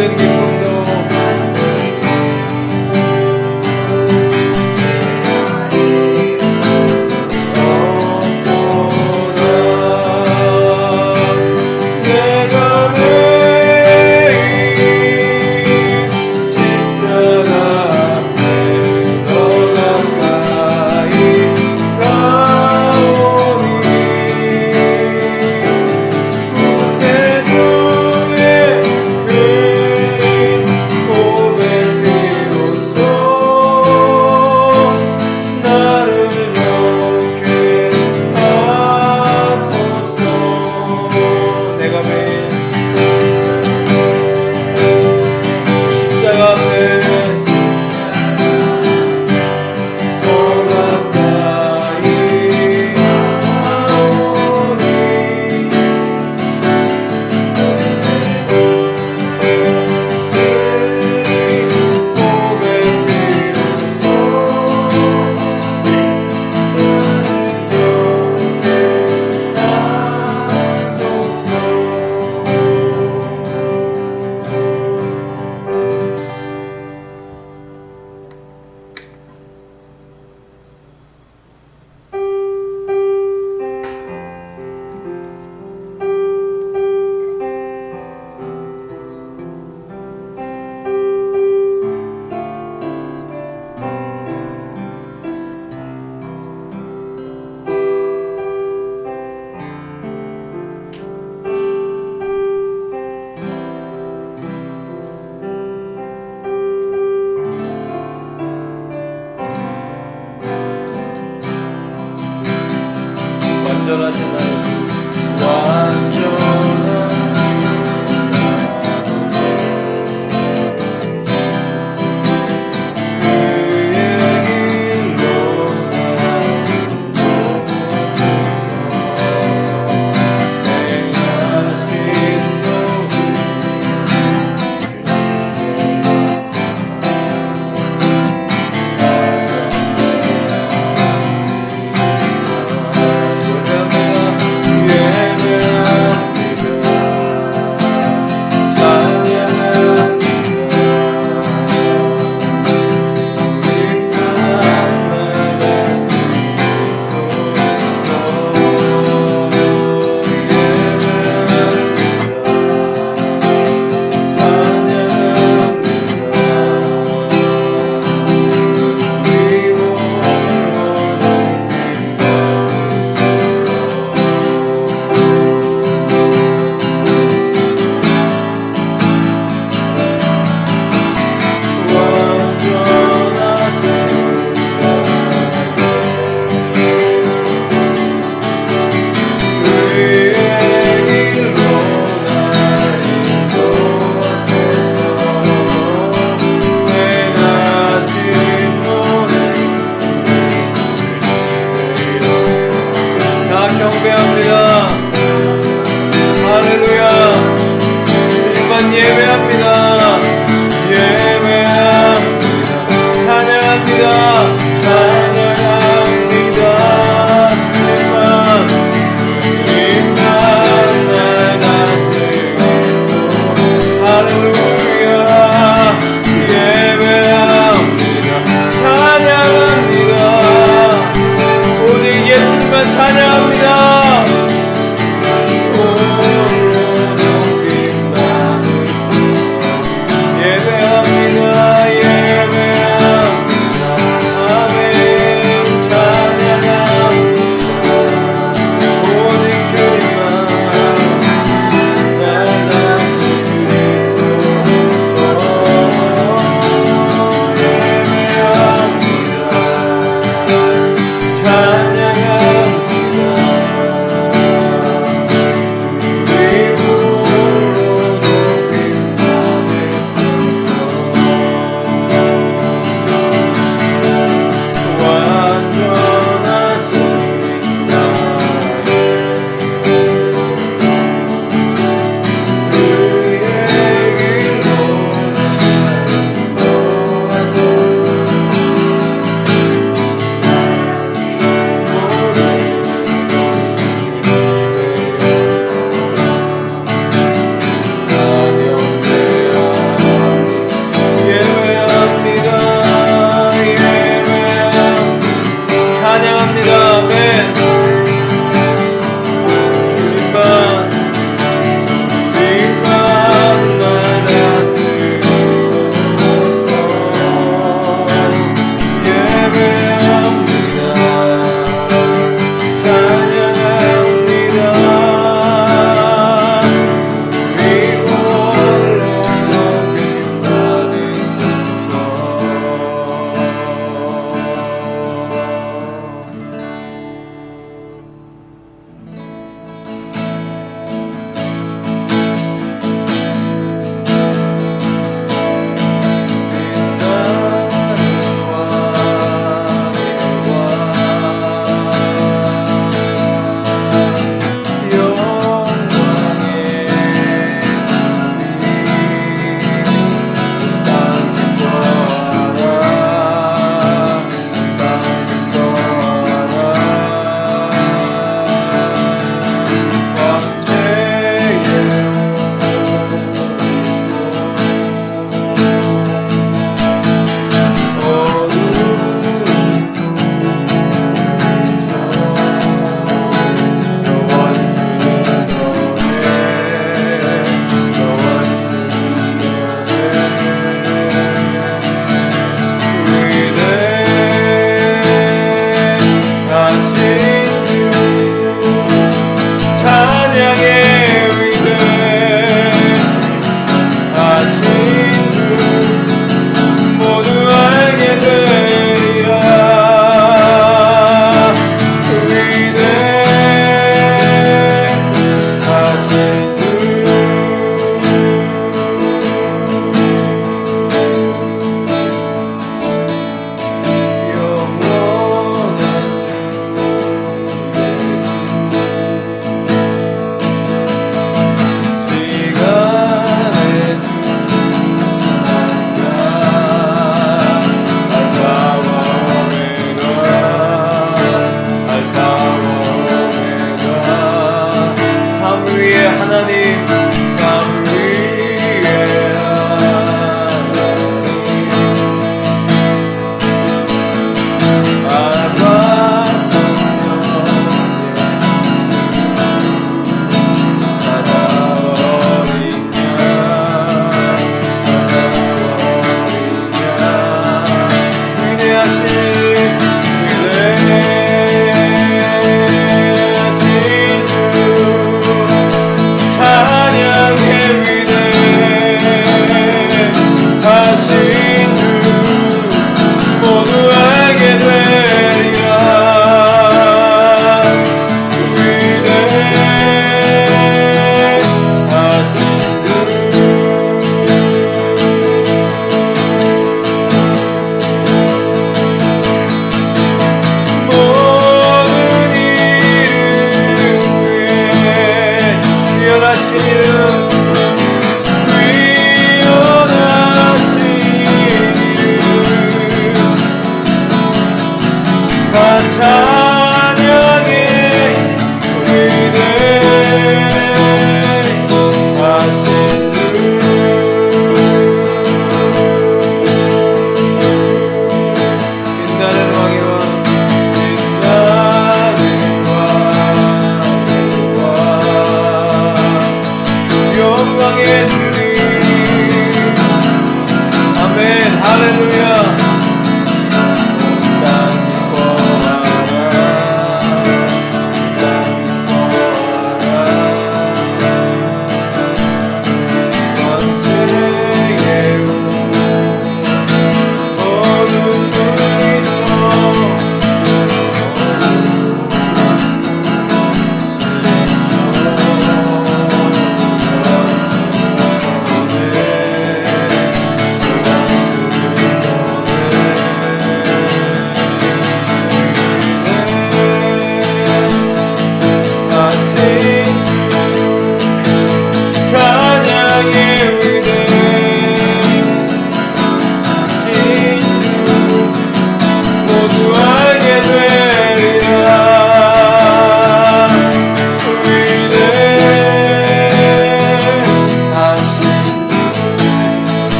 참된 기쁨도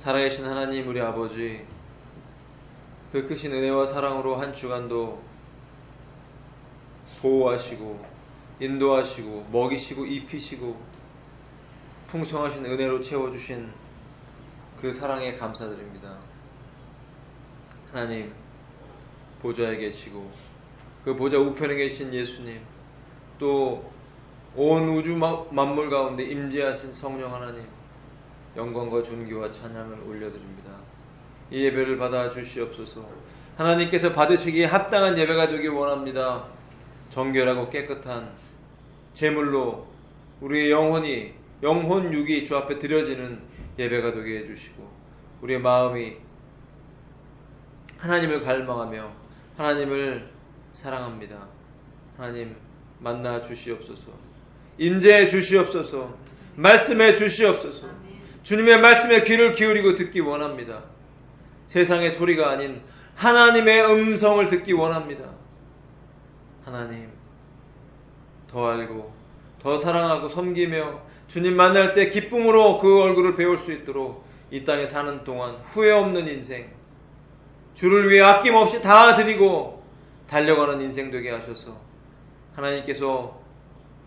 살아계신 하나님 우리 아버지, 그 크신 은혜와 사랑으로 한 주간도 보호하시고 인도하시고 먹이시고 입히시고 풍성하신 은혜로 채워주신 그 사랑에 감사드립니다. 하나님, 보좌에 계시고 그 보좌 우편에 계신 예수님, 또 온 우주 만물 가운데 임재하신 성령 하나님, 영광과 존귀와 찬양을 올려드립니다. 이 예배를 받아 주시옵소서. 하나님께서 받으시기에 합당한 예배가 되기 원합니다. 정결하고 깨끗한 제물로 우리의 영혼 육이 주 앞에 드려지는 예배가 되게 해주시고, 우리의 마음이 하나님을 갈망하며 하나님을 사랑합니다. 하나님 만나 주시옵소서. 임재해 주시옵소서. 말씀해 주시옵소서. 주님의 말씀에 귀를 기울이고 듣기 원합니다. 세상의 소리가 아닌 하나님의 음성을 듣기 원합니다. 하나님, 더 알고 더 사랑하고 섬기며 주님 만날 때 기쁨으로 그 얼굴을 배울 수 있도록 이 땅에 사는 동안 후회 없는 인생, 주를 위해 아낌없이 다 드리고 달려가는 인생 되게 하셔서 하나님께서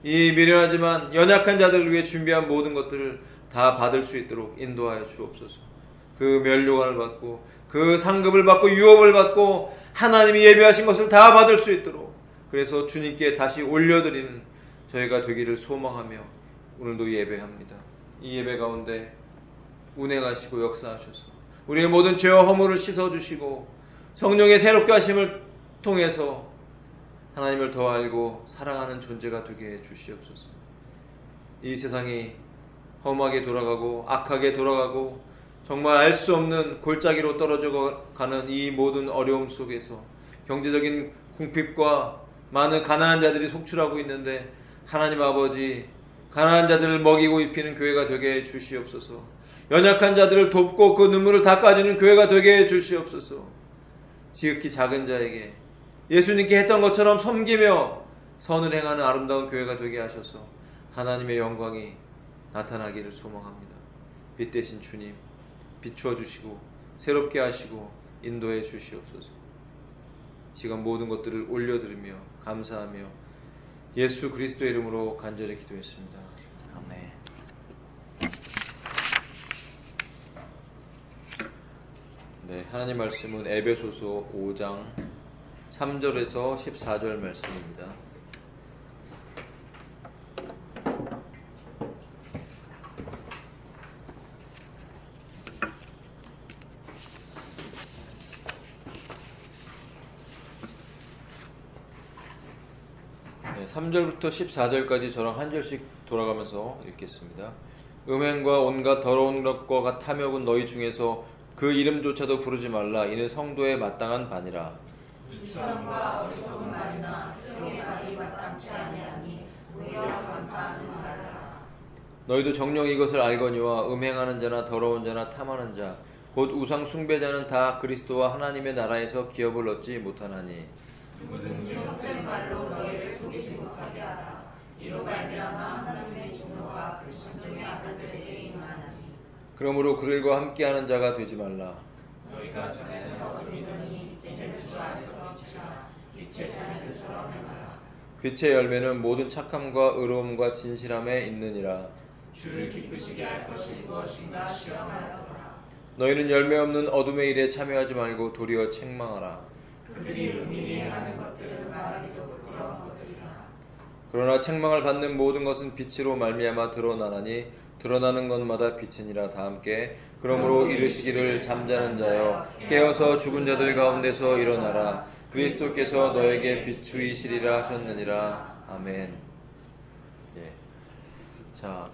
이 미련하지만 연약한 자들을 위해 준비한 모든 것들을 다 받을 수 있도록 인도하여 주옵소서. 그 면류관을 받고 그 상급을 받고 유업을 받고 하나님이 예비하신 것을 다 받을 수 있도록, 그래서 주님께 다시 올려드리는 저희가 되기를 소망하며 오늘도 예배합니다. 이 예배 가운데 운행하시고 역사하셔서 우리의 모든 죄와 허물을 씻어주시고 성령의 새롭게 하심을 통해서 하나님을 더 알고 사랑하는 존재가 되게 해 주시옵소서. 이 세상이 험하게 돌아가고 악하게 돌아가고 정말 알 수 없는 골짜기로 떨어져 가는 이 모든 어려움 속에서 경제적인 궁핍과 많은 가난한 자들이 속출하고 있는데, 하나님 아버지, 가난한 자들을 먹이고 입히는 교회가 되게 해 주시옵소서. 연약한 자들을 돕고 그 눈물을 닦아주는 교회가 되게 해 주시옵소서. 지극히 작은 자에게 예수님께 했던 것처럼 섬기며 선을 행하는 아름다운 교회가 되게 하셔서 하나님의 영광이 나타나기를 소망합니다. 빛 대신 주님, 비추어 주시고 새롭게 하시고 인도해 주시옵소서. 지금 모든 것들을 올려드리며 감사하며 예수 그리스도의 이름으로 간절히 기도했습니다. 아멘. 네, 하나님 말씀은 에베소서 5장 3절에서 14절 말씀입니다. 네, 3절부터 14절까지 저랑 한 절씩 돌아가면서 읽겠습니다. 음행과 온갖 더러운 것과 탐욕은 너희 중에서 그 이름조차도 부르지 말라. 이는 성도에 마땅한 바니라. 유추함과 어리석은 말이나 형의 말이 마땅치 아니하니 오히려 감사하는 말이라. 너희도 정녕 이것을 알거니와 음행하는 자나 더러운 자나 탐하는 자 곧 우상 숭배자는 다 그리스도와 하나님의 나라에서 기업을 얻지 못하나니. 누구든지 헛된 말로 너희를 속이지 못하게 하라. 이로 말미암아 하나님의 진노가 불순종의 아들들에게 임하나니. 그러므로 그들과 함께하는 자가 되지 말라. 너희가 전에는 어둠이더니 이제는 주 안에서 빛이라. 빛의 자녀들처럼 행하라. 빛의 열매는 모든 착함과 의로움과 진실함에 있느니라. 주를 기쁘시게 할 것이 무엇인가 시험하여라. 너희는 열매 없는 어둠의 일에 참여하지 말고 도리어 책망하라. 그들이 은밀히 행하는 것들은 말하기도 부끄러운 것들이라. 그러나 책망을 받는 모든 것은 빛으로 말미암아 드러나나니 드러나는 것마다 빛이니라. 다 함께 그러므로 이르시기를 잠자는 자여 깨어서 죽은 자들 가운데서 일어나라. 그리스도께서 너에게 비추이시리라 하셨느니라. 아멘. 예. 자,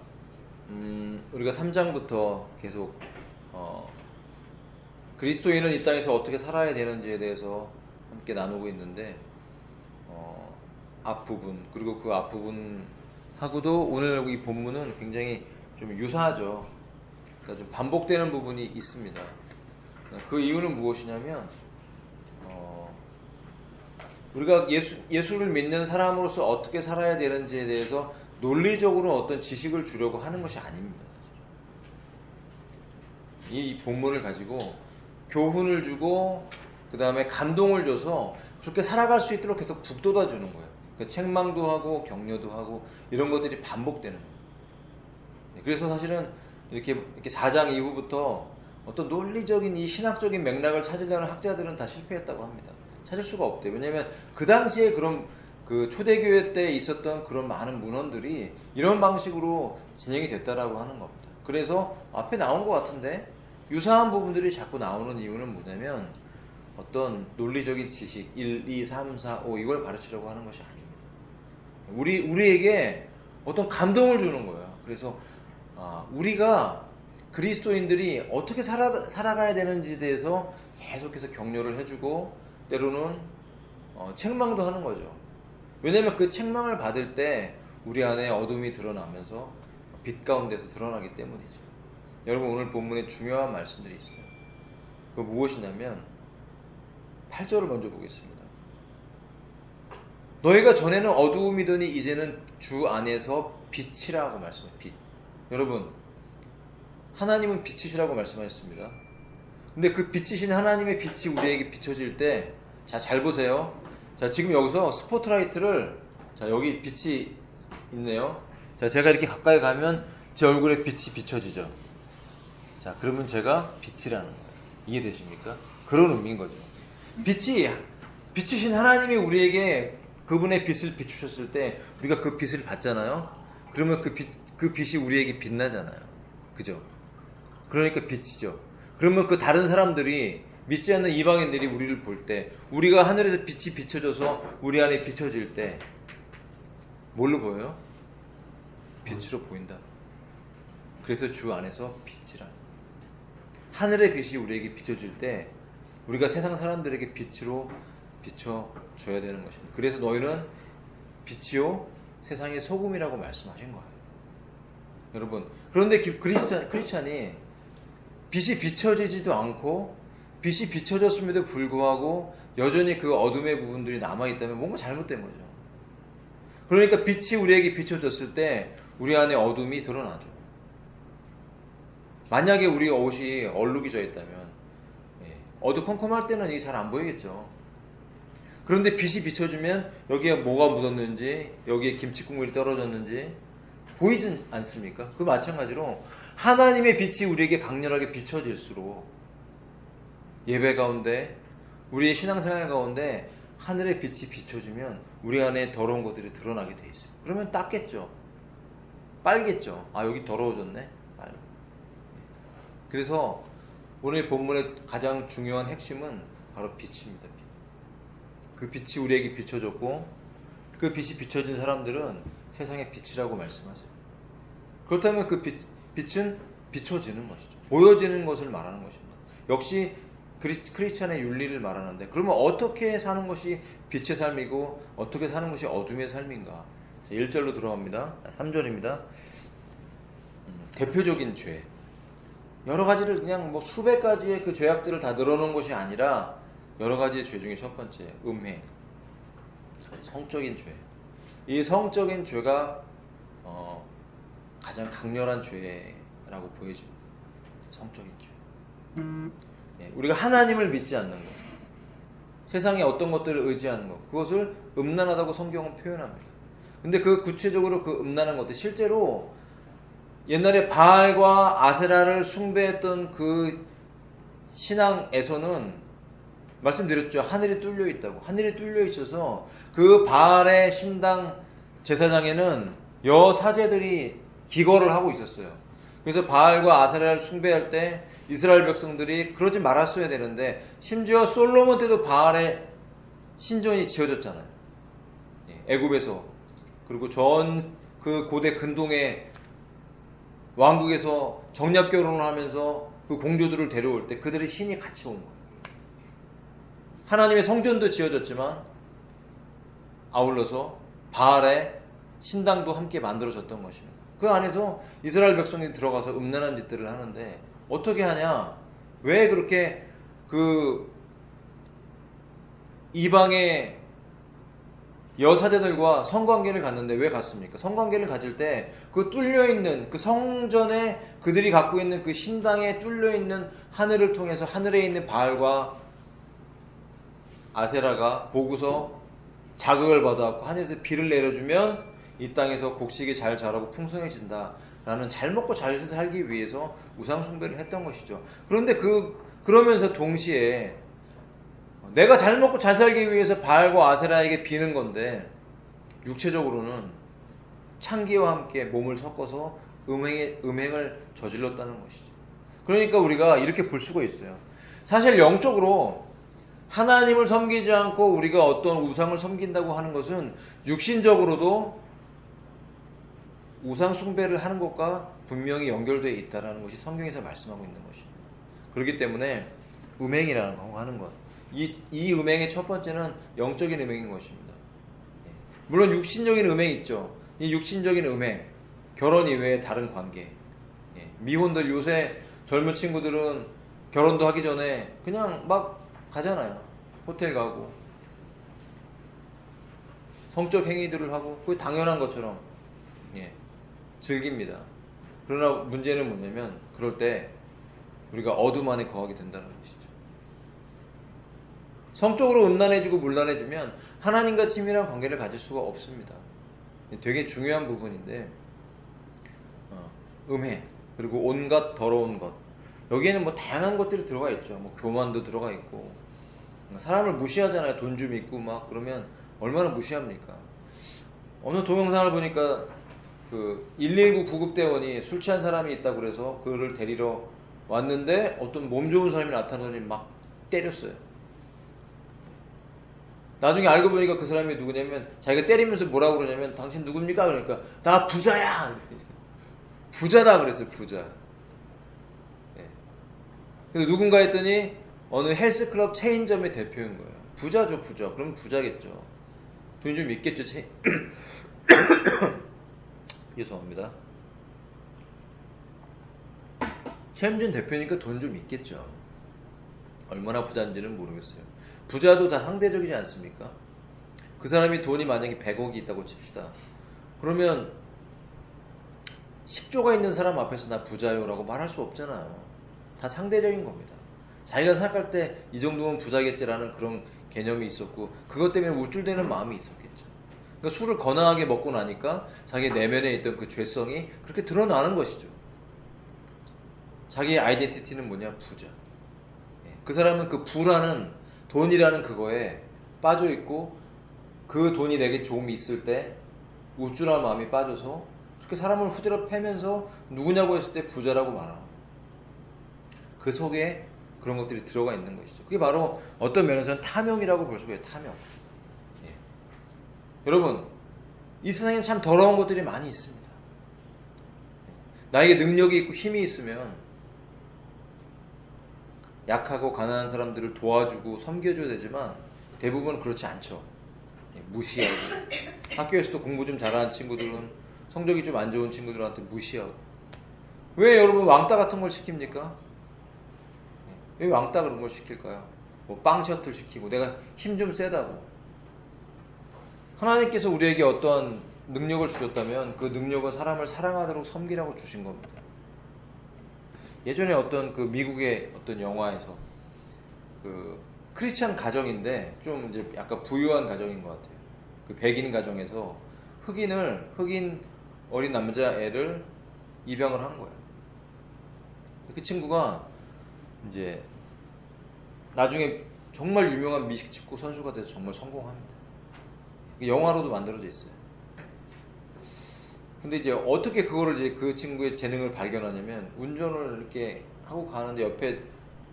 우리가 3장부터 계속 그리스도인은 이 땅에서 어떻게 살아야 되는지에 대해서 함께 나누고 있는데, 앞부분 그리고 그 앞부분하고도 오늘 이 본문은 굉장히 좀 유사하죠. 그러니까 좀 반복되는 부분이 있습니다. 그 이유는 무엇이냐면 우리가 예수를 믿는 사람으로서 어떻게 살아야 되는지에 대해서 논리적으로 어떤 지식을 주려고 하는 것이 아닙니다. 이 본문을 가지고 교훈을 주고 그 다음에 감동을 줘서 그렇게 살아갈 수 있도록 계속 북돋아 주는 거예요. 그 책망도 하고 격려도 하고 이런 것들이 반복되는 거예요. 그래서 사실은 이렇게 4장 이후부터 어떤 논리적인 이 신학적인 맥락을 찾으려는 학자들은 다 실패했다고 합니다. 찾을 수가 없대요. 왜냐하면 그 당시에 그런 그 초대교회 때 있었던 그런 많은 문헌들이 이런 방식으로 진행이 됐다라고 하는 겁니다. 그래서 앞에 나온 것 같은데 유사한 부분들이 자꾸 나오는 이유는 뭐냐면 어떤 논리적인 지식 1, 2, 3, 4, 5 이걸 가르치려고 하는 것이 아닙니다. 우리에게 어떤 감동을 주는 거예요. 그래서 우리가 그리스도인들이 어떻게 살아가야 되는지에 대해서 계속해서 격려를 해주고 때로는 책망도 하는 거죠. 왜냐하면 그 책망을 받을 때 우리 안에 어둠이 드러나면서 빛 가운데서 드러나기 때문이죠. 여러분 오늘 본문에 중요한 말씀들이 있어요. 그 무엇이냐면 8절을 먼저 보겠습니다. 너희가 전에는 어두움이더니 이제는 주 안에서 빛이라고 말씀해요. 빛. 여러분 하나님은 빛이시라고 말씀하셨습니다. 근데 그 빛이신 하나님의 빛이 우리에게 비춰질 때, 자, 잘 보세요. 자, 지금 여기서 스포트라이트를, 자, 여기 빛이 있네요. 자, 제가 이렇게 가까이 가면 제 얼굴에 빛이 비춰지죠. 자, 그러면 제가 빛이라는 거예요. 이해되십니까? 그런 의미인 거죠. 빛이신 하나님이 우리에게 그분의 빛을 비추셨을 때, 우리가 그 빛을 받잖아요. 그러면 그 빛이 우리에게 빛나잖아요. 그죠? 그러니까 빛이죠. 그러면 그 다른 사람들이 믿지 않는 이방인들이 우리를 볼 때 우리가 하늘에서 빛이 비춰져서 우리 안에 비춰질 때 뭘로 보여요? 빛으로 보인다. 그래서 주 안에서 빛이라. 하늘의 빛이 우리에게 비춰질 때 우리가 세상 사람들에게 빛으로 비춰줘야 되는 것입니다. 그래서 너희는 빛이요 세상의 소금이라고 말씀하신 거예요. 여러분 그런데 크리스찬이 빛이 비춰지지도 않고 빛이 비춰졌음에도 불구하고 여전히 그 어둠의 부분들이 남아있다면 뭔가 잘못된 거죠. 그러니까 빛이 우리에게 비춰졌을 때 우리 안에 어둠이 드러나죠. 만약에 우리 옷이 얼룩이 져 있다면 어두컴컴할 때는 이게 잘 안 보이겠죠. 그런데 빛이 비춰지면 여기에 뭐가 묻었는지 여기에 김치국물이 떨어졌는지 보이지 않습니까? 그 마찬가지로 하나님의 빛이 우리에게 강렬하게 비춰질수록 예배 가운데 우리의 신앙생활 가운데 하늘의 빛이 비춰지면 우리 안에 더러운 것들이 드러나게 돼 있어요. 그러면 닦겠죠. 빨겠죠. 아 여기 더러워졌네. 빨고. 그래서 오늘 본문의 가장 중요한 핵심은 바로 빛입니다. 그 빛이 우리에게 비춰졌고 그 빛이 비춰진 사람들은 세상의 빛이라고 말씀하세요. 그렇다면 그 빛은 비춰지는 것이죠. 보여지는 것을 말하는 것입니다. 역시 크리스찬의 윤리를 말하는데 그러면 어떻게 사는 것이 빛의 삶이고 어떻게 사는 것이 어둠의 삶인가? 자, 1절로 들어갑니다. 3절입니다. 대표적인 죄. 여러 가지를 그냥 뭐 수백 가지의 그 죄악들을 다 늘어놓은 것이 아니라 여러 가지의 죄 중에 첫 번째, 음행. 성적인 죄. 이 성적인 죄가 가장 강렬한 죄라고 보여집니다. 성적인 죄. 우리가 하나님을 믿지 않는 것, 세상에 어떤 것들을 의지하는 것, 그것을 음란하다고 성경은 표현합니다. 근데 그 구체적으로 그 음란한 것들, 실제로 옛날에 바알과 아세라를 숭배했던 그 신앙에서는 말씀드렸죠. 하늘이 뚫려 있다고. 하늘이 뚫려 있어서 그 바알의 신당 제사장에는 여사제들이 기거를 하고 있었어요. 그래서 바알과 아세라를 숭배할 때 이스라엘 백성들이 그러지 말았어야 되는데 심지어 솔로몬 때도 바알의 신전이 지어졌잖아요. 애굽에서. 그리고 전 그 고대 근동의 왕국에서 정략 결혼을 하면서 그 공주들을 데려올 때 그들의 신이 같이 온 거예요. 하나님의 성전도 지어졌지만 아울러서 바알의 신당도 함께 만들어졌던 것입니다. 그 안에서 이스라엘 백성이 들어가서 음란한 짓들을 하는데 어떻게 하냐? 왜 그렇게 그 이방의 여사제들과 성관계를 갖는데 왜 갔습니까? 성관계를 가질 때 그 뚫려있는 그 성전에 그들이 갖고 있는 그 신당에 뚫려있는 하늘을 통해서 하늘에 있는 바알과 아세라가 보고서 자극을 받아갖고 하늘에서 비를 내려주면 이 땅에서 곡식이 잘 자라고 풍성해진다 라는 잘 먹고 잘 살기 위해서 우상 숭배를 했던 것이죠. 그런데 그러면서 동시에 내가 잘 먹고 잘 살기 위해서 바알과 아세라에게 비는 건데 육체적으로는 창기와 함께 몸을 섞어서 음행을 저질렀다는 것이죠. 그러니까 우리가 이렇게 볼 수가 있어요. 사실 영적으로 하나님을 섬기지 않고 우리가 어떤 우상을 섬긴다고 하는 것은 육신적으로도 우상 숭배를 하는 것과 분명히 연결되어 있다는 것이 성경에서 말씀하고 있는 것입니다. 그렇기 때문에 음행이라는 거 하는 것, 이 음행의 첫 번째는 영적인 음행인 것입니다. 물론 육신적인 음행이 있죠. 이 육신적인 음행, 결혼 이외에 다른 관계. 미혼들 요새 젊은 친구들은 결혼도 하기 전에 그냥 막 가잖아요. 호텔 가고 성적 행위들을 하고 그게 당연한 것처럼 즐깁니다. 그러나 문제는 뭐냐면 그럴 때 우리가 어둠 안에 거하게 된다는 것이죠. 성적으로 음란해지고 물란해지면 하나님과 친밀한 관계를 가질 수가 없습니다. 되게 중요한 부분인데 음행 그리고 온갖 더러운 것, 여기에는 뭐 다양한 것들이 들어가 있죠. 뭐 교만도 들어가 있고, 사람을 무시하잖아요. 돈 좀 있고 막 그러면 얼마나 무시합니까? 어느 동영상을 보니까 그 119 구급대원이 술 취한 사람이 있다고 그래서 그를 데리러 왔는데 어떤 몸 좋은 사람이 나타나더니 막 때렸어요. 나중에 알고 보니까 그 사람이 누구냐면 자기가 때리면서 뭐라고 그러냐면 당신 누굽니까? 그러니까 나 부자야. 부자다 그랬어요. 부자. 그래서 누군가 했더니 어느 헬스클럽 체인점의 대표인 거예요. 부자죠, 부자. 그럼 부자겠죠. 돈 좀 있겠죠. 죄송합니다. 체인점 대표니까 돈 좀 있겠죠. 얼마나 부자인지는 모르겠어요. 부자도 다 상대적이지 않습니까? 그 사람이 돈이 만약에 100억이 있다고 칩시다. 그러면 10조가 있는 사람 앞에서 나 부자요 라고 말할 수 없잖아요. 다 상대적인 겁니다. 자기가 생각할 때 이 정도면 부자겠지라는 그런 개념이 있었고, 그것 때문에 우쭐대는 마음이 있었겠죠. 그러니까 술을 거나하게 먹고 나니까 자기 내면에 있던 그 죄성이 그렇게 드러나는 것이죠. 자기의 아이덴티티는 뭐냐? 부자. 그 사람은 그 부라는 돈이라는 그거에 빠져있고, 그 돈이 내게 조금이 있을 때 우쭐한 마음이 빠져서 그렇게 사람을 후드려 패면서 누구냐고 했을 때 부자라고 말하고, 그 속에 그런 것들이 들어가 있는 것이죠. 그게 바로 어떤 면에서는 탐욕이라고 볼 수가 있어요. 탐욕. 여러분, 이 세상에는 참 더러운 것들이 많이 있습니다. 나에게 능력이 있고 힘이 있으면 약하고 가난한 사람들을 도와주고 섬겨줘야 되지만 대부분 그렇지 않죠. 무시하고, 학교에서도 공부 좀 잘하는 친구들은 성적이 좀 안 좋은 친구들한테 무시하고. 왜 여러분 왕따 같은 걸 시킵니까? 왜 왕따 그런 걸 시킬까요? 뭐 빵 셔틀 시키고 내가 힘 좀 세다고. 하나님께서 우리에게 어떠한 능력을 주셨다면 그 능력은 사람을 사랑하도록 섬기라고 주신 겁니다. 예전에 어떤 그 미국의 어떤 영화에서 그 크리스찬 가정인데 좀 이제 약간 부유한 가정인 것 같아요. 그 백인 가정에서 흑인 어린 남자애를 입양을 한 거예요. 그 친구가 이제 나중에 정말 유명한 미식축구 선수가 돼서 정말 성공합니다. 영화로도 만들어져 있어요. 근데 이제 어떻게 그거를 이제 그 친구의 재능을 발견하냐면, 운전을 이렇게 하고 가는데 옆에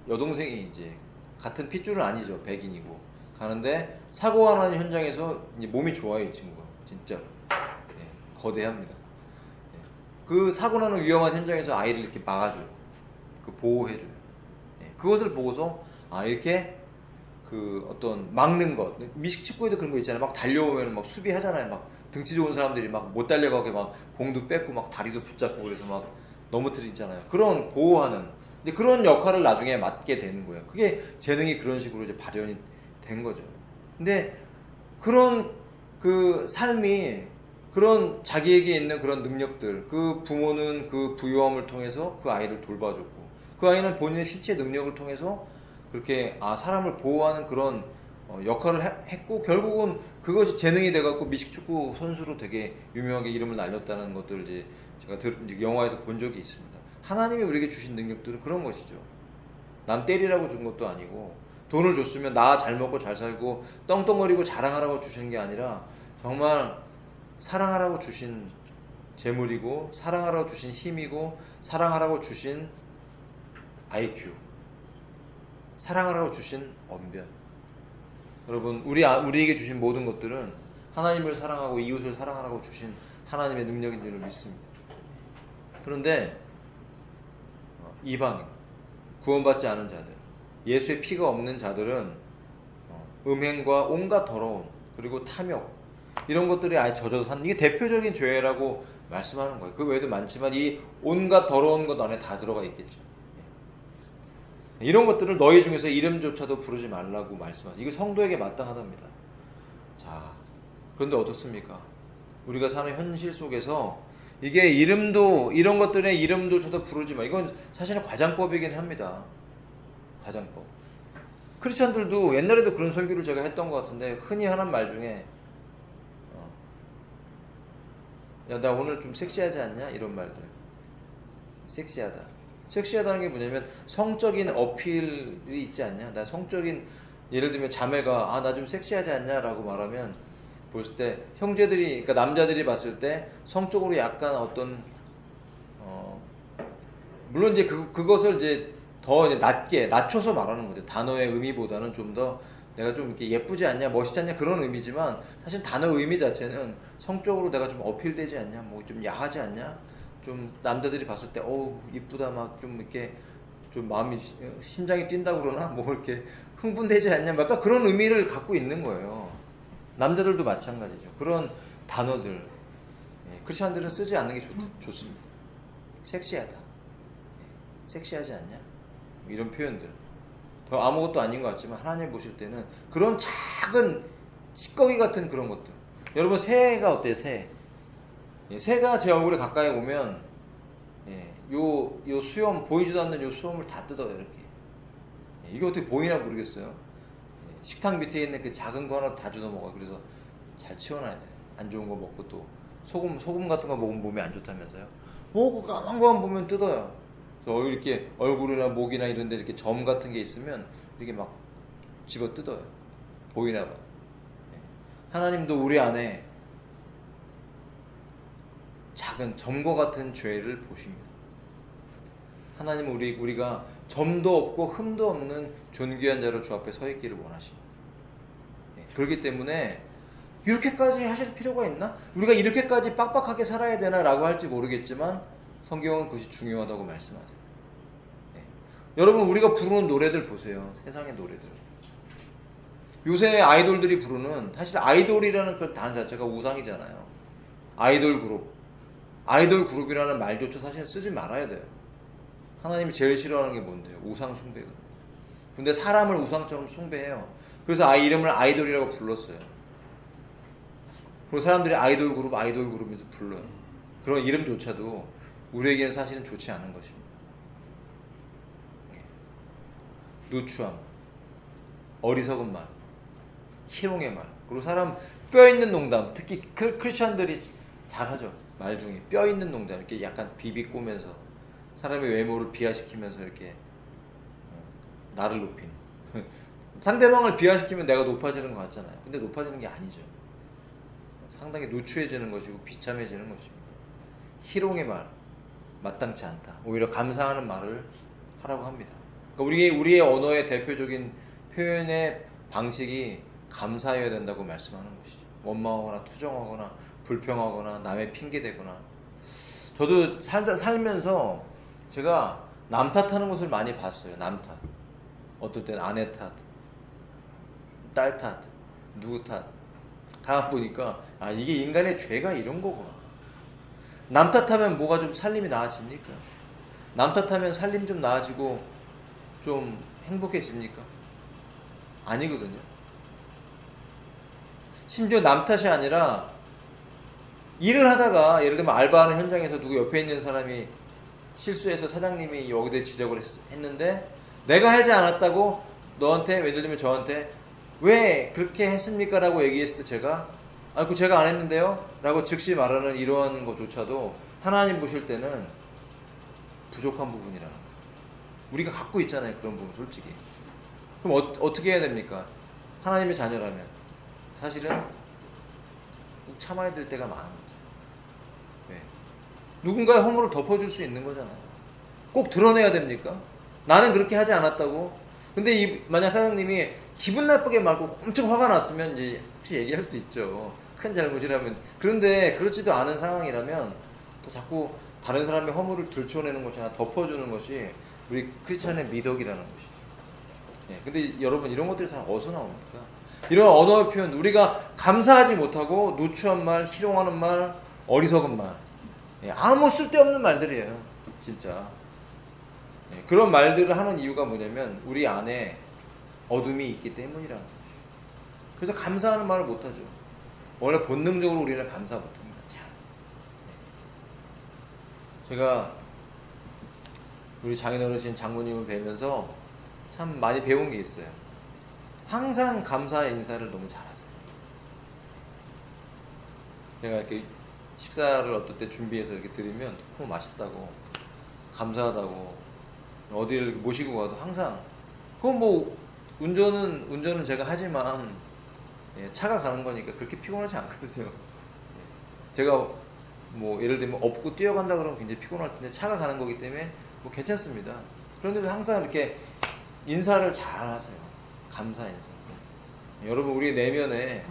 여동생이 이제 같은 핏줄은 아니죠. 백인이고 가는데 사고가 나는 현장에서 이제 몸이 좋아요. 이 친구가 진짜 거대합니다. 그 사고 나는 위험한 현장에서 아이를 이렇게 막아줘요. 그 보호해줘요. 그것을 보고서 이렇게 그 어떤 막는 것, 미식축구에도 그런 거 있잖아요. 막 달려오면 막 수비하잖아요. 막 등치 좋은 사람들이 막 못 달려가게 막 공도 뺏고 막 다리도 붙잡고 그래서 막 넘어뜨리잖아요. 그런 보호하는, 근데 그런 역할을 나중에 맡게 되는 거예요. 그게 재능이 그런 식으로 이제 발현이 된 거죠. 근데 그런 그 삶이 그런 자기에게 있는 그런 능력들, 그 부모는 그 부유함을 통해서 그 아이를 돌봐줬고, 그 아이는 본인의 실제 능력을 통해서 그렇게 사람을 보호하는 그런 역할을 했고, 결국은 그것이 재능이 돼갖고 미식축구 선수로 되게 유명하게 이름을 날렸다는 것들을 이제 제가 이제 영화에서 본 적이 있습니다. 하나님이 우리에게 주신 능력들은 그런 것이죠. 남 때리라고 준 것도 아니고, 돈을 줬으면 나 잘 먹고 잘 살고 떵떵거리고 자랑하라고 주신 게 아니라 정말 사랑하라고 주신 재물이고, 사랑하라고 주신 힘이고, 사랑하라고 주신 IQ, 사랑하라고 주신 언변. 여러분, 우리에게 주신 모든 것들은 하나님을 사랑하고 이웃을 사랑하라고 주신 하나님의 능력인 줄을 믿습니다. 그런데 이방인, 구원받지 않은 자들, 예수의 피가 없는 자들은 음행과 온갖 더러움, 그리고 탐욕, 이런 것들이 아예 젖어서 사는, 이게 대표적인 죄라고 말씀하는 거예요. 그 외에도 많지만 이 온갖 더러운 것 안에 다 들어가 있겠죠. 이런 것들을 너희 중에서 이름조차도 부르지 말라고 말씀하세요. 이거 성도에게 마땅하답니다. 자, 그런데 어떻습니까? 우리가 사는 현실 속에서 이게 이런 것들의 이름조차도 부르지 마. 이건 사실은 과장법이긴 합니다. 과장법. 크리스천들도 옛날에도 그런 설교를 제가 했던 것 같은데, 흔히 하는 말 중에 야, 나 오늘 좀 섹시하지 않냐? 이런 말들. 섹시하다. 섹시하다는 게 뭐냐면 성적인 어필이 있지 않냐? 나 성적인, 예를 들면 자매가 나 좀 섹시하지 않냐? 라고 말하면 볼 때 형제들이, 그러니까 남자들이 봤을 때 성적으로 약간 어떤 물론 이제 그것을 이제 더 이제 낮춰서 말하는 거죠. 단어의 의미보다는 좀 더 내가 좀 이렇게 예쁘지 않냐, 멋있지 않냐, 그런 의미지만, 사실 단어 의미 자체는 성적으로 내가 좀 어필되지 않냐, 뭐 좀 야하지 않냐, 좀 남자들이 봤을 때 이쁘다, 막 좀 이렇게 좀 마음이, 심장이 뛴다 그러나, 뭐 이렇게 흥분되지 않냐, 막 약간 그런 의미를 갖고 있는 거예요. 남자들도 마찬가지죠. 그런 단어들 크리스천들은 쓰지 않는 게 좋습니다. 섹시하다, 섹시하지 않냐, 이런 표현들. 더 아무것도 아닌 것 같지만 하나님 보실 때는 그런 작은 찌꺼기 같은 그런 것들. 여러분, 새가 어때요? 새가 제 얼굴에 가까이 오면 요 수염, 보이지도 않는 요 수염을 다 뜯어요, 이렇게. 이게 어떻게 보이나 모르겠어요. 식탁 밑에 있는 그 작은 거 하나 다 주워 먹어요. 그래서 잘 치워놔야 돼요. 안 좋은 거 먹고, 또 소금 같은 거 먹으면 몸에 안 좋다면서요. 그 까만 거만 보면 뜯어요. 그래서 이렇게 얼굴이나 목이나 이런 데 이렇게 점 같은 게 있으면 이렇게 막 집어 뜯어요. 보이나 봐. 하나님도 우리 안에 작은 점과 같은 죄를 보십니다. 하나님은 우리가 점도 없고 흠도 없는 존귀한 자로 주 앞에 서 있기를 원하십니다. 그렇기 때문에 이렇게까지 하실 필요가 있나? 우리가 이렇게까지 빡빡하게 살아야 되나? 라고 할지 모르겠지만 성경은 그것이 중요하다고 말씀하세요. 여러분, 우리가 부르는 노래들 보세요. 세상의 노래들. 요새 아이돌들이 부르는, 사실 아이돌이라는 그 단어 자체가 우상이잖아요. 아이돌 그룹이라는 말조차 사실 쓰지 말아야 돼요. 하나님이 제일 싫어하는 게 뭔데요? 우상 숭배거든요. 근데 사람을 우상처럼 숭배해요. 그래서 이름을 아이돌이라고 불렀어요. 그리고 사람들이 아이돌 그룹에서 불러요. 그런 이름조차도 우리에게는 사실은 좋지 않은 것입니다. 누추함, 어리석은 말, 희롱의 말, 그리고 사람 뼈 있는 농담, 특히 크리스천들이 잘하죠. 말 중에 뼈 있는 농담, 이렇게 약간 비비꼬면서 사람의 외모를 비하시키면서 이렇게 나를 높이는. 상대방을 비하시키면 내가 높아지는 것 같잖아요. 근데 높아지는 게 아니죠. 상당히 누추해지는 것이고 비참해지는 것입니다. 희롱의 말, 마땅치 않다. 오히려 감사하는 말을 하라고 합니다. 그러니까 우리의 언어의 대표적인 표현의 방식이 감사해야 된다고 말씀하는 것이죠. 원망하거나 투정하거나 불평하거나 남의 핑계대거나. 저도 살면서 제가 남 탓하는 것을 많이 봤어요. 남 탓. 어떨 땐 아내 탓, 딸 탓, 누구 탓. 가만 보니까 이게 인간의 죄가 이런 거구나. 남 탓하면 뭐가 좀 살림이 나아집니까? 남 탓하면 살림 좀 나아지고 좀 행복해집니까? 아니거든요. 심지어 남 탓이 아니라 일을 하다가 예를 들면 알바하는 현장에서 누구 옆에 있는 사람이 실수해서 사장님이 여기다 지적을 했는데 내가 하지 않았다고 너한테 예를 들면 저한테 왜 그렇게 했습니까? 라고 얘기했을 때 제가 그 제가 안 했는데요? 라고 즉시 말하는 이러한 것조차도 하나님 보실 때는 부족한 부분이라는 거예요. 우리가 갖고 있잖아요. 그런 부분 솔직히. 그럼 어떻게 해야 됩니까? 하나님의 자녀라면 사실은 꼭 참아야 될 때가 많은 거죠. 왜? 누군가의 허물을 덮어줄 수 있는 거잖아요. 꼭 드러내야 됩니까? 나는 그렇게 하지 않았다고. 근데 만약 사장님이 기분 나쁘게 말고 엄청 화가 났으면 이제 혹시 얘기할 수도 있죠. 큰 잘못이라면. 그런데 그렇지도 않은 상황이라면 또 자꾸 다른 사람의 허물을 들춰내는 것이나 덮어주는 것이 우리 크리스찬의 미덕이라는 것이죠. 예, 근데 여러분 이런 것들이 다 어디서 나옵니까? 이런 언어의 표현, 우리가 감사하지 못하고 누추한 말, 희롱하는 말, 어리석은 말, 예, 아무 쓸데없는 말들이에요. 진짜. 예, 그런 말들을 하는 이유가 뭐냐면 우리 안에 어둠이 있기 때문이라는 거죠. 그래서 감사하는 말을 못하죠. 원래 본능적으로 우리는 감사 못합니다. 제가 우리 장인어르신 장모님을 뵈면서 참 많이 배운 게 있어요. 항상 감사 인사를 너무 잘하세요. 제가 이렇게 식사를 어떨 때 준비해서 이렇게 드리면 너무 맛있다고, 감사하다고, 어디를 모시고 가도 항상, 그건 뭐, 운전은 제가 하지만, 차가 가는 거니까 그렇게 피곤하지 않거든요. 제가 뭐, 예를 들면 업고 뛰어간다 그러면 굉장히 피곤할 텐데 차가 가는 거기 때문에 뭐 괜찮습니다. 그런데도 항상 이렇게 인사를 잘 하세요. 감사 인사. 여러분, 우리 내면에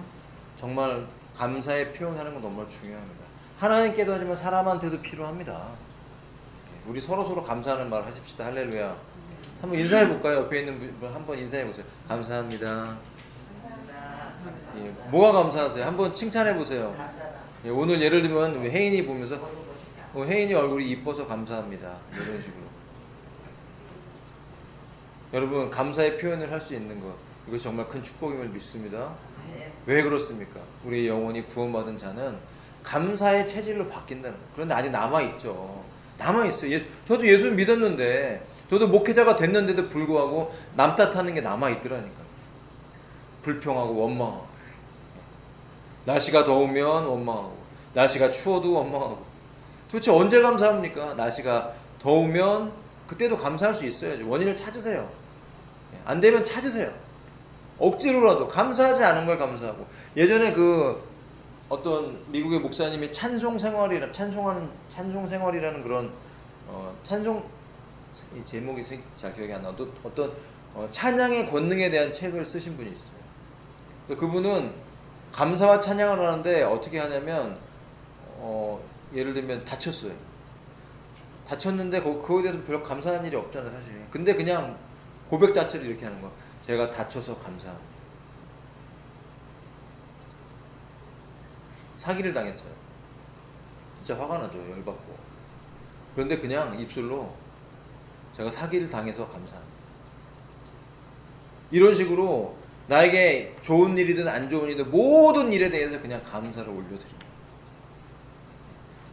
정말 감사의 표현하는 건 너무 중요합니다. 하나님께도 하지만 사람한테도 필요합니다. 우리 서로 감사하는 말 하십시다. 할렐루야. 한번 인사해 볼까요? 옆에 있는 분 한번 인사해 보세요. 감사합니다. 예, 뭐가 감사하세요? 한번 칭찬해 보세요. 예, 오늘 예를 들면 혜인이 보면서 혜인이 얼굴이 이뻐서 감사합니다. 이런 식으로. 여러분, 감사의 표현을 할 수 있는 것, 이것이 정말 큰 축복임을 믿습니다. 왜 그렇습니까? 우리 영혼이 구원받은 자는 감사의 체질로 바뀐다는 거예요. 그런데 아직 남아있죠. 남아있어요. 저도 예수 믿었는데, 저도 목회자가 됐는데도 불구하고 남 탓하는 게 남아있더라니까요. 불평하고 원망하고, 날씨가 더우면 원망하고, 날씨가 추워도 원망하고. 도대체 언제 감사합니까? 날씨가 더우면 그때도 감사할 수 있어야죠. 원인을 찾으세요. 안 되면 찾으세요. 억지로라도 감사하지 않은 걸 감사하고. 예전에 어떤 미국의 목사님이 찬송 생활이라는 그런 찬송 제목이 잘 기억이 안 나. 어떤 찬양의 권능에 대한 책을 쓰신 분이 있어요. 그래서 그분은 감사와 찬양을 하는데 어떻게 하냐면 예를 들면 다쳤어요. 다쳤는데 그거에 대해서 별로 감사한 일이 없잖아요, 사실. 근데 그냥 고백 자체를 이렇게 하는 거. 제가 다쳐서 감사합니다. 사기를 당했어요. 진짜 화가 나죠, 열받고. 그런데 그냥 입술로 제가 사기를 당해서 감사합니다. 이런 식으로 나에게 좋은 일이든 안 좋은 일이든 모든 일에 대해서 그냥 감사를 올려드립니다.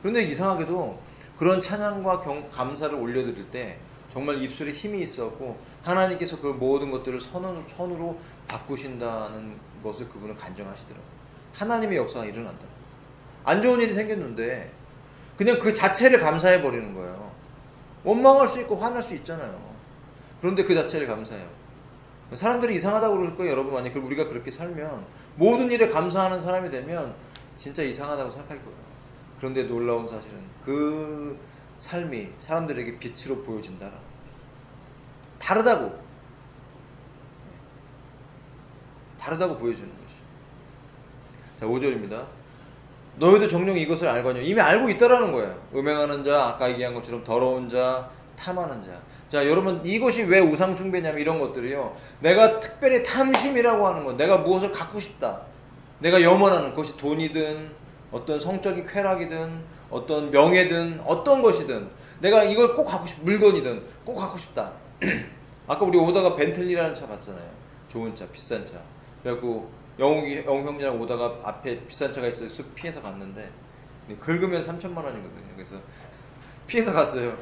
그런데 이상하게도 그런 찬양과 감사를 올려드릴 때 정말 입술에 힘이 있었고 하나님께서 그 모든 것들을 선으로 바꾸신다는 것을 그분은 간증하시더라고요. 하나님의 역사가 일어난다. 안 좋은 일이 생겼는데 그냥 그 자체를 감사해 버리는 거예요. 원망할 수 있고 화날 수 있잖아요. 그런데 그 자체를 감사해요. 사람들이 이상하다고 그럴 거예요, 여러분. 만약 우리가 그렇게 살면 모든 일에 감사하는 사람이 되면 진짜 이상하다고 생각할 거예요. 그런데 놀라운 사실은 그 삶이 사람들에게 빛으로 보여진다라는 거죠. 다르다고 보여주는 것이죠. 자, 5절입니다. 너희도 정녕 이것을 알거니와. 이미 알고 있다라는 거예요. 음행하는 자, 아까 얘기한 것처럼 더러운 자, 탐하는 자. 자, 여러분, 이것이 왜 우상 숭배냐면 이런 것들이요. 내가 특별히 탐심이라고 하는 것, 내가 무엇을 갖고 싶다. 내가 염원하는 것이 돈이든 어떤 성적인 쾌락이든 어떤 명예든 어떤 것이든 내가 이걸 꼭 갖고 싶, 물건이든 꼭 갖고 싶다. 아까 우리 오다가 벤틀리라는 차 봤잖아요. 좋은 차, 비싼 차. 그래갖고 영웅 형제랑 오다가 앞에 비싼 차가 있어서 쓱 피해서 갔는데 긁으면 3천만 원이거든요. 그래서 피해서 갔어요.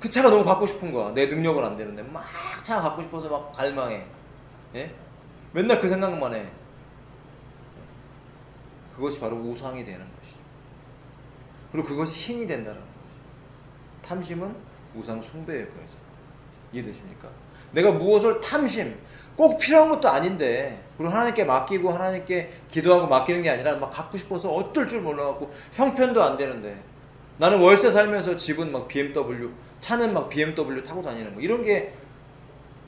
그 차가 너무 갖고 싶은 거야. 내 능력은 안 되는데 막 차가 갖고 싶어서 막 갈망해. 예? 맨날 그 생각만 해. 그것이 바로 우상이 되는 것이죠. 그리고 그것이 신이 된다는 거죠. 탐심은 우상 숭배예요. 그래서 이해되십니까? 내가 무엇을 탐심, 꼭 필요한 것도 아닌데, 그리고 하나님께 맡기고 하나님께 기도하고 맡기는 게 아니라 막 갖고 싶어서 어떨 줄 몰라갖고 형편도 안 되는데, 나는 월세 살면서 집은 막 BMW, 차는 막 BMW 타고 다니는 거, 이런 게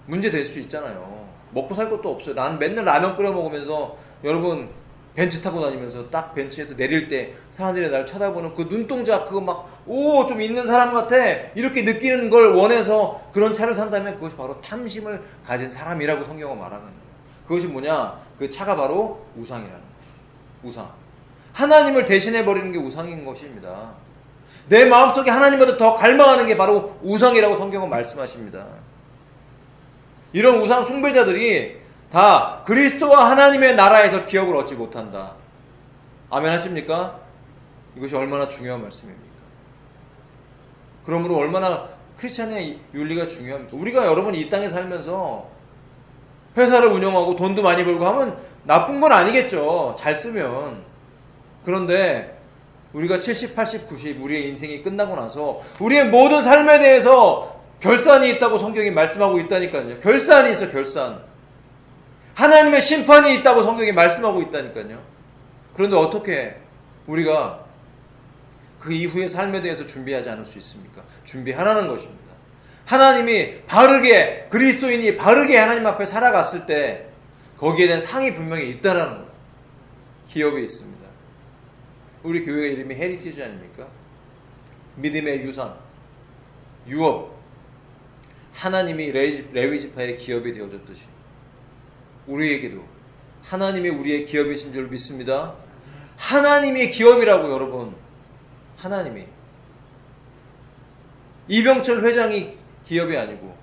문제 될 수 있잖아요. 먹고 살 것도 없어요. 난 맨날 라면 끓여 먹으면서, 여러분 벤츠 타고 다니면서 딱 벤츠에서 내릴 때 사람들이 나를 쳐다보는 그 눈동자, 그거 막 좀 있는 사람 같아, 이렇게 느끼는 걸 원해서 그런 차를 산다면 그것이 바로 탐심을 가진 사람이라고 성경은 말하는 거예요. 그것이 뭐냐? 그 차가 바로 우상이라는 거예요. 우상. 하나님을 대신해 버리는 게 우상인 것입니다. 내 마음속에 하나님보다 더 갈망하는 게 바로 우상이라고 성경은 말씀하십니다. 이런 우상 숭배자들이 다 그리스도와 하나님의 나라에서 기업을 얻지 못한다. 아멘 하십니까? 이것이 얼마나 중요한 말씀입니까? 그러므로 얼마나 크리스찬의 윤리가 중요합니까? 우리가 여러분 이 땅에 살면서 회사를 운영하고 돈도 많이 벌고 하면 나쁜 건 아니겠죠. 잘 쓰면. 그런데 우리가 70, 80, 90 우리의 인생이 끝나고 나서 우리의 모든 삶에 대해서 결산이 있다고 성경이 말씀하고 있다니까요. 결산이 있어, 결산. 하나님의 심판이 있다고 성경이 말씀하고 있다니까요. 그런데 어떻게 우리가 그 이후의 삶에 대해서 준비하지 않을 수 있습니까? 준비하라는 것입니다. 하나님이 바르게, 그리스도인이 바르게 하나님 앞에 살아갔을 때 거기에 대한 상이 분명히 있다라는 거예요. 기업이 있습니다. 우리 교회 이름이 헤리티지 아닙니까? 믿음의 유산, 유업. 하나님이 레위지파의 기업이 되어줬듯이 우리에게도 하나님이 우리의 기업이신 줄 믿습니다. 하나님이 기업이라고, 여러분. 하나님이. 이병철 회장이 기업이 아니고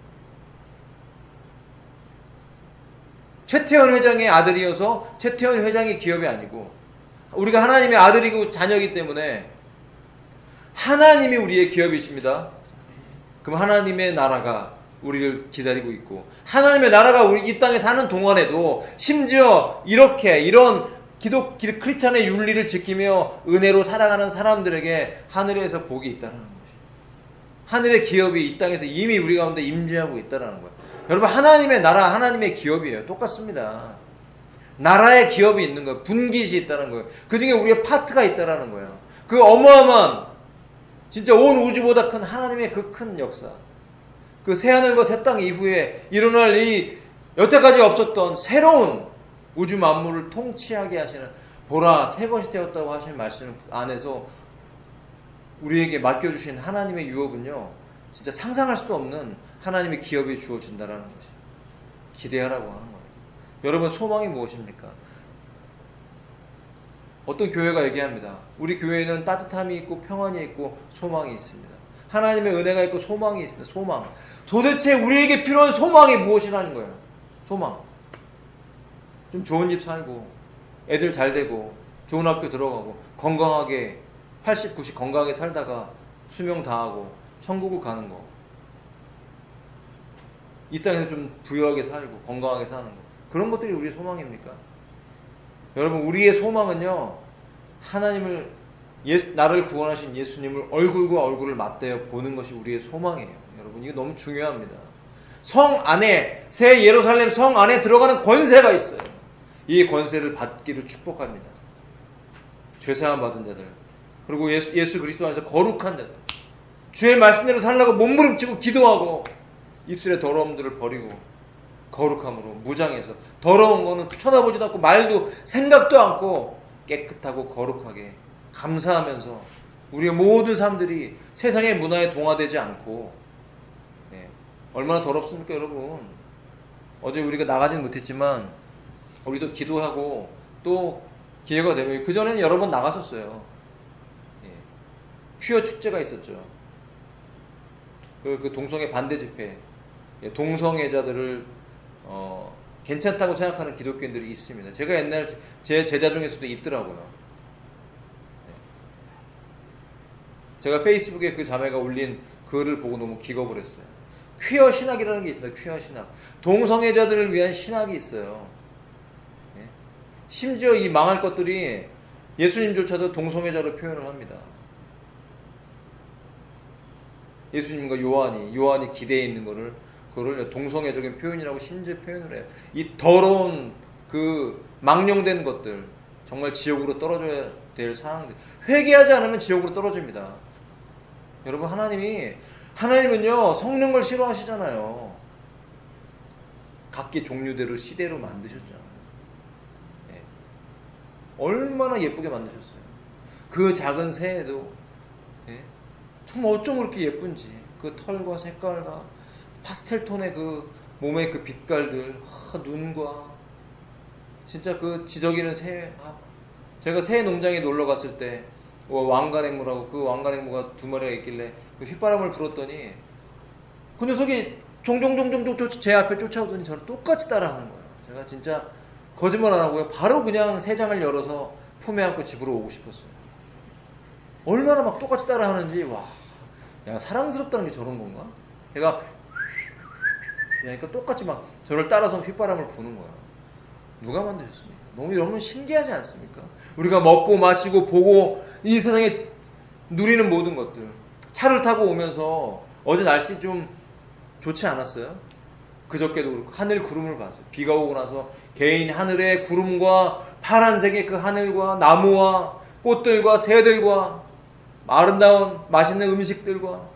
최태원 회장의 아들이어서 최태원 회장이 기업이 아니고, 우리가 하나님의 아들이고 자녀이기 때문에 하나님이 우리의 기업이십니다. 그럼 하나님의 나라가 우리를 기다리고 있고, 하나님의 나라가 우리 이 땅에 사는 동안에도 심지어 이런 크리스찬의 윤리를 지키며 은혜로 살아가는 사람들에게 하늘에서 복이 있다는 것이에요. 하늘의 기업이 이 땅에서 이미 우리 가운데 임재하고 있다는 거예요. 여러분, 하나님의 나라, 하나님의 기업이에요. 똑같습니다. 나라의 기업이 있는 거예요. 분깃이 있다는 거예요. 그 중에 우리의 파트가 있다는 거예요. 그 어마어마한, 진짜 온 우주보다 큰 하나님의 그 큰 역사, 그 새하늘과 새 땅 이후에 일어날 이 여태까지 없었던 새로운 우주 만물을 통치하게 하시는, 보라 새 것이 되었다고 하신 말씀 안에서 우리에게 맡겨주신 하나님의 유업은요, 진짜 상상할 수도 없는 하나님의 기업이 주어진다라는 것이 기대하라고 하는 거예요. 여러분, 소망이 무엇입니까? 어떤 교회가 얘기합니다. 우리 교회는 따뜻함이 있고 평안이 있고 소망이 있습니다. 하나님의 은혜가 있고 소망이 있습니다. 소망. 도대체 우리에게 필요한 소망이 무엇이라는 거예요? 소망. 좀 좋은 집 살고, 애들 잘 되고, 좋은 학교 들어가고, 건강하게 80, 90 건강하게 살다가 수명 다하고 천국을 가는 거. 이 땅에서 좀 부유하게 살고 건강하게 사는 거. 그런 것들이 우리의 소망입니까? 여러분, 우리의 소망은요, 하나님을, 나를 구원하신 예수님을 얼굴과 얼굴을 맞대어 보는 것이 우리의 소망이에요. 여러분, 이거 너무 중요합니다. 성 안에, 새 예루살렘 성 안에 들어가는 권세가 있어요. 이 권세를 받기를 축복합니다. 죄사함 받은 자들, 그리고 예수 그리스도 안에서 거룩한 자들, 주의 말씀대로 살라고 몸부림치고 기도하고 입술의 더러움들을 버리고 거룩함으로 무장해서, 더러운 거는 쳐다보지도 않고 말도 생각도 않고 깨끗하고 거룩하게 감사하면서 우리의 모든 삶들이 세상의 문화에 동화되지 않고, 얼마나 더럽습니까, 여러분? 어제 우리가 나가진 못했지만 우리도 기도하고 또 기회가 되면, 그전에는 여러 번 나갔었어요. 퀴어 축제가 있었죠. 그 동성애 반대 집회, 동성애자들을 괜찮다고 생각하는 기독교인들이 있습니다. 제가 옛날 제 제자 중에서도 있더라고요. 네. 제가 페이스북에 그 자매가 올린 글을 보고 너무 기겁을 했어요. 퀴어 신학이라는 게 있습니다. 퀴어 신학. 동성애자들을 위한 신학이 있어요. 네. 심지어 이 망할 것들이 예수님조차도 동성애자로 표현을 합니다. 예수님과 요한이 기대에 있는 거를 그걸 동성애적인 표현이라고 심지어 표현을 해요. 이 더러운 그 망령된 것들, 정말 지옥으로 떨어져야 될 상황들, 회개하지 않으면 지옥으로 떨어집니다. 여러분, 하나님은요 성능을 싫어하시잖아요. 각기 종류대로 시대로 만드셨잖아요. 예. 얼마나 예쁘게 만드셨어요. 그 작은 새에도, 예. 정말 어쩜 그렇게 예쁜지, 그 털과 색깔과 파스텔 톤의 그 몸의 그 빛깔들, 눈과 진짜 그 지저귀는 새. 제가 새 농장에 놀러 갔을 때 왕관앵무라고, 그 왕관앵무가 2마리가 있길래 그 휘바람을 불었더니 그 녀석이 종종 제 앞에 쫓아오더니 저를 똑같이 따라하는 거예요. 제가 진짜 거짓말 안 하고요, 바로 그냥 새장을 열어서 품에 안고 집으로 오고 싶었어요. 얼마나 막 똑같이 따라하는지. 와, 야, 사랑스럽다는 게 저런 건가? 제가 그러니까 똑같이 막 저를 따라서 휘바람을 부는 거예요. 누가 만드셨습니까? 너무 신기하지 않습니까? 우리가 먹고 마시고 보고 이 세상에 누리는 모든 것들. 차를 타고 오면서 어제 날씨 좀 좋지 않았어요? 그저께도 그렇고 하늘 구름을 봤어요. 비가 오고 나서 개인 하늘의 구름과 파란색의 그 하늘과 나무와 꽃들과 새들과 아름다운 맛있는 음식들과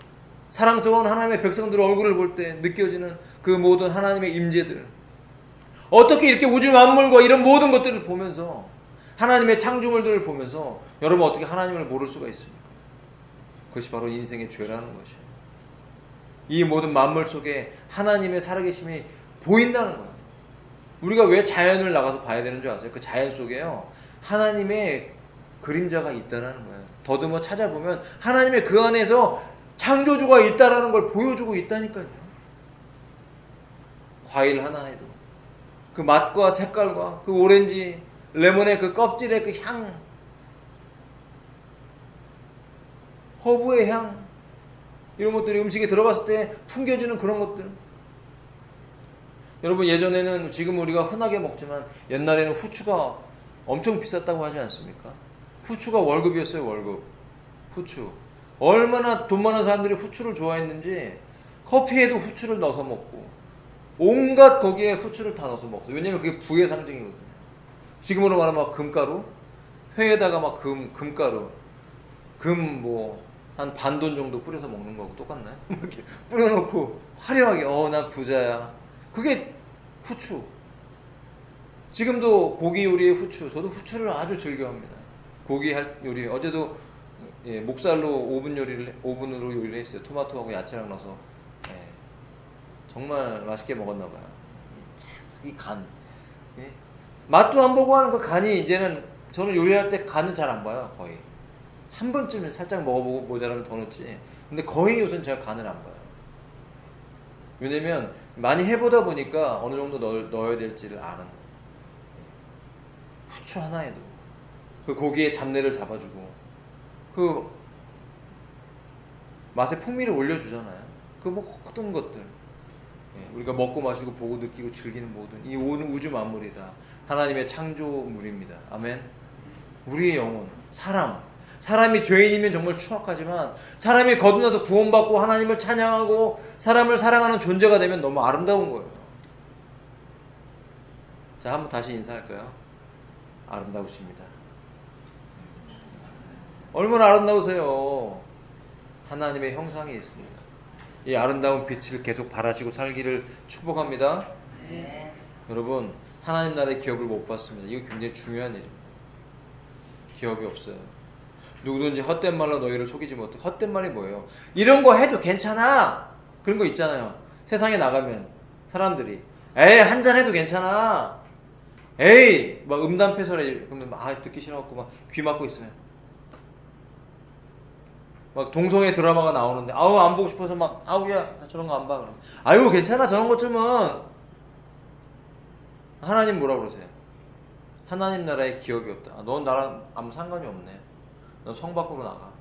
사랑스러운 하나님의 백성들 얼굴을 볼 때 느껴지는 그 모든 하나님의 임재들, 어떻게 이렇게 우주 만물과 이런 모든 것들을 보면서, 하나님의 창조물들을 보면서 여러분 어떻게 하나님을 모를 수가 있습니까? 그것이 바로 인생의 죄라는 것이에요. 이 모든 만물 속에 하나님의 살아계심이 보인다는 거예요. 우리가 왜 자연을 나가서 봐야 되는 줄 아세요? 그 자연 속에요 하나님의 그림자가 있다는 거예요. 더듬어 찾아보면 하나님의 그 안에서 창조주가 있다라는 걸 보여주고 있다니까요. 과일 하나에도 그 맛과 색깔과 그 오렌지, 레몬의 그 껍질의 그 향, 허브의 향, 이런 것들이 음식에 들어갔을 때 풍겨지는 그런 것들. 여러분, 예전에는, 지금 우리가 흔하게 먹지만 옛날에는 후추가 엄청 비쌌다고 하지 않습니까? 후추가 월급이었어요. 월급. 후추. 얼마나 돈 많은 사람들이 후추를 좋아했는지 커피에도 후추를 넣어서 먹고 온갖 거기에 후추를 다 넣어서 먹어요. 왜냐면 그게 부의 상징이거든요. 지금으로 말하면 막 금가루, 회에다가 막 금가루, 한 반돈 정도 뿌려서 먹는 거하고 똑같나요? 이렇게 뿌려놓고 화려하게, 난 부자야. 그게 후추. 지금도 고기 요리에 후추. 저도 후추를 아주 즐겨합니다. 고기 요리. 어제도 목살로 오븐으로 요리를 했어요. 토마토하고 야채랑 넣어서. 정말 맛있게 먹었나 봐요. 이 간. 맛도 안 보고 하는 그 간이, 이제는 저는 요리할 때 간은 잘 안 봐요. 거의. 한 번쯤은 살짝 먹어보고 모자라면 더 넣지. 근데 거의 요새는 제가 간을 안 봐요. 왜냐면 많이 해보다 보니까 어느 정도 넣어야 될지를 아는 거예요. 후추 하나에도 그 고기의 잡내를 잡아주고 그 맛의 풍미를 올려주잖아요. 그 모든 것들, 우리가 먹고 마시고 보고 느끼고 즐기는 모든 이 온 우주 만물이다 하나님의 창조물입니다. 아멘. 우리의 영혼, 사람이 죄인이면 정말 추악하지만 사람이 거듭나서 구원받고 하나님을 찬양하고 사람을 사랑하는 존재가 되면 너무 아름다운 거예요. 자, 한번 다시 인사할까요? 아름다우십니다. 얼마나 아름다우세요. 하나님의 형상이 있습니다. 이 아름다운 빛을 계속 발하시고 살기를 축복합니다. 네. 여러분, 하나님 나라의 기업을 못 받습니다. 이거 굉장히 중요한 일입니다. 기업이 없어요. 누구든지 헛된 말로 너희를 속이지 못해. 헛된 말이 뭐예요? 이런 거 해도 괜찮아. 그런 거 있잖아요. 세상에 나가면 사람들이 에이, 한잔 해도 괜찮아. 에이, 막 음담패설에 그러면 막 듣기 싫어갖고 막 귀 막고 있으면 막 동성애 드라마가 나오는데 안 보고 싶어서 막 야, 나 저런 거 안 봐. 그러면 아유, 괜찮아, 저런 것쯤은. 하나님 뭐라 그러세요? 하나님 나라에 기업이 없다. 넌 나랑 아무 상관이 없네. 넌 성 밖으로 나가.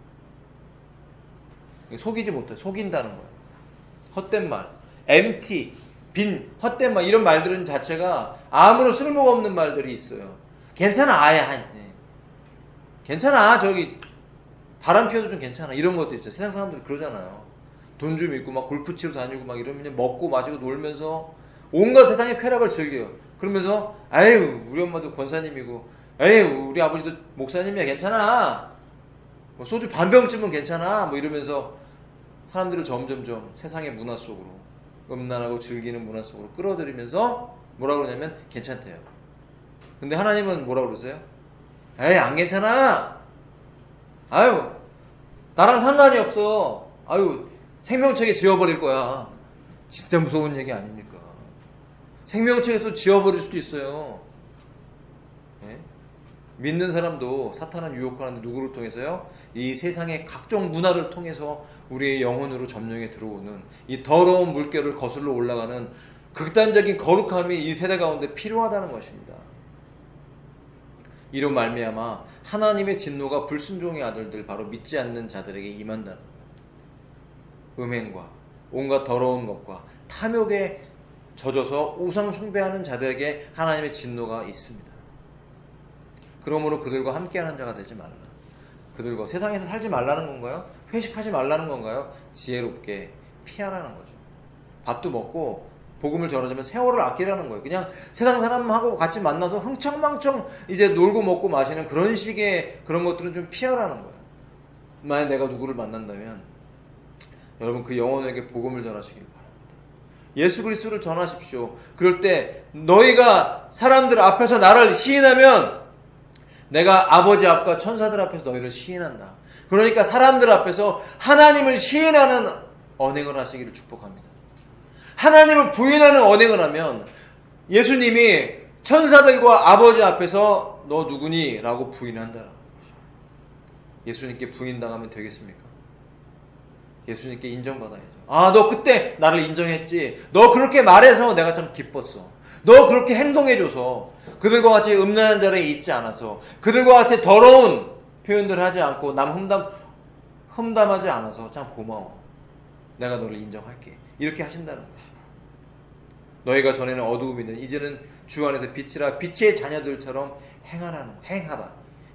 속이지 못해. 속인다는 거야. 헛된 말. empty, 빈, 헛된 말. 이런 말들은 자체가 아무런 쓸모가 없는 말들이 있어요. 괜찮아. 괜찮아. 저기 바람 피워도 좀 괜찮아. 이런 것도 있어요. 세상 사람들이 그러잖아요. 돈 좀 있고 막 골프 치러 다니고 막 이러면 그냥 먹고 마시고 놀면서 온갖 세상의 쾌락을 즐겨요. 그러면서 아유 우리 엄마도 권사님이고 에휴 우리 아버지도 목사님이야 괜찮아. 뭐 소주 반병쯤은 괜찮아. 뭐 이러면서 사람들을 점점점 세상의 문화 속으로 음란하고 즐기는 문화 속으로 끌어들이면서 뭐라 그러냐면 괜찮대요. 근데 하나님은 뭐라 그러세요? 에이 안 괜찮아. 아유 나랑 상관이 없어. 아유 생명책에 지워버릴 거야. 진짜 무서운 얘기 아닙니까? 생명책에서 지워버릴 수도 있어요. 예? 믿는 사람도 사탄은 유혹하는 누구를 통해서요? 이 세상의 각종 문화를 통해서 우리의 영혼으로 점령해 들어오는 이 더러운 물결을 거슬러 올라가는 극단적인 거룩함이 이 세대 가운데 필요하다는 것입니다. 이로 말미암아 하나님의 진노가 불순종의 아들들 바로 믿지 않는 자들에게 임한다는 거예요. 음행과 온갖 더러운 것과 탐욕에 젖어서 우상 숭배하는 자들에게 하나님의 진노가 있습니다. 그러므로 그들과 함께하는 자가 되지 말라. 그들과 세상에서 살지 말라는 건가요? 회식하지 말라는 건가요? 지혜롭게 피하라는 거죠. 밥도 먹고 복음을 전하자면 세월을 아끼라는 거예요. 그냥 세상 사람하고 같이 만나서 흥청망청 이제 놀고 먹고 마시는 그런 식의 그런 것들은 좀 피하라는 거예요. 만약 내가 누구를 만난다면 여러분 그 영혼에게 복음을 전하시길 바랍니다. 예수 그리스도를 전하십시오. 그럴 때 너희가 사람들 앞에서 나를 시인하면 내가 아버지 앞과 천사들 앞에서 너희를 시인한다. 그러니까 사람들 앞에서 하나님을 시인하는 언행을 하시기를 축복합니다. 하나님을 부인하는 언행을 하면 예수님이 천사들과 아버지 앞에서 너 누구니? 라고 부인한다는 거죠. 예수님께 부인당하면 되겠습니까? 예수님께 인정받아야죠. 아, 너 그때 나를 인정했지. 너 그렇게 말해서 내가 참 기뻤어. 너 그렇게 행동해줘서 그들과 같이 음란한 자리에 있지 않아서 그들과 같이 더러운 표현들을 하지 않고 남 험담하지 않아서 참 고마워. 내가 너를 인정할게. 이렇게 하신다는 것이. 너희가 전에는 어두움이든 이제는 주 안에서 빛이라 빛의 자녀들처럼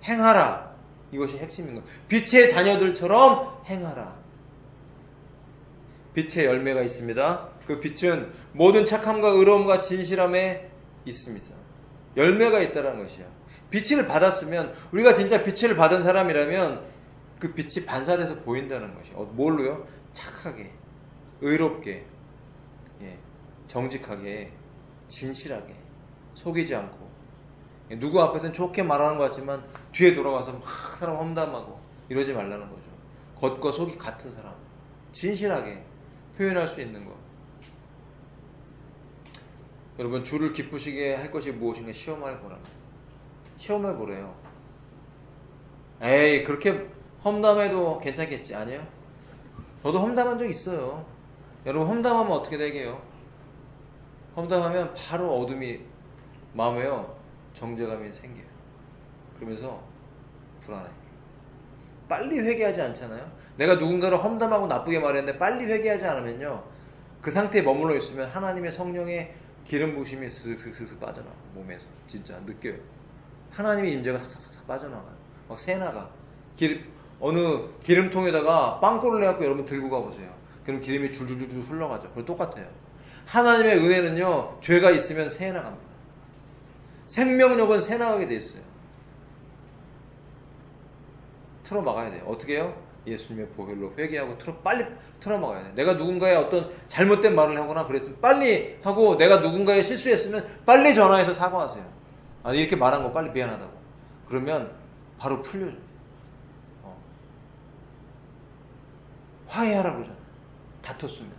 행하라. 이것이 핵심인 거예요. 빛의 자녀들처럼 행하라. 빛의 열매가 있습니다. 그 빛은 모든 착함과 의로움과 진실함에 있습니다. 열매가 있다는 것이야. 빛을 받았으면 우리가 진짜 빛을 받은 사람이라면 그 빛이 반사돼서 보인다는 것이. 뭘로요? 착하게, 의롭게, 정직하게, 진실하게, 속이지 않고. 누구 앞에서는 좋게 말하는 것 같지만 뒤에 돌아가서 막 사람 험담하고 이러지 말라는 거죠. 겉과 속이 같은 사람, 진실하게 표현할 수 있는 것. 여러분 주를 기쁘시게 할 것이 무엇인가 시험해 보랍니다. 시험해 보래요. 에이 그렇게 험담해도 괜찮겠지. 아니요. 저도 험담한 적 있어요. 여러분 험담하면 어떻게 되게요? 험담하면 바로 어둠이 마음에요. 정죄감이 생겨요. 그러면서 불안해. 빨리 회개하지 않잖아요. 내가 누군가를 험담하고 나쁘게 말했는데 빨리 회개하지 않으면요. 그 상태에 머물러 있으면 하나님의 성령의 기름 부심이 슥슥슥슥 빠져나와요. 몸에서. 진짜 느껴요. 하나님의 임재가 싹싹싹 빠져나가요. 막 새나가. 어느 기름통에다가 빵꾸를 내갖고 여러분 들고 가보세요. 그럼 기름이 줄줄줄 흘러가죠. 그거 똑같아요. 하나님의 은혜는요. 죄가 있으면 새나갑니다. 생명력은 새나가게 돼 있어요. 틀어막아야 돼요. 어떻게 해요? 예수님의 보혈로 회개하고 빨리 틀어막아야 돼요. 내가 누군가의 어떤 잘못된 말을 하거나 그랬으면 빨리 하고 내가 누군가의 실수했으면 빨리 전화해서 사과하세요. 아니 이렇게 말한 거 빨리 미안하다고. 그러면 바로 풀려요. 화해하라고 그러잖아요. 다퉜으면.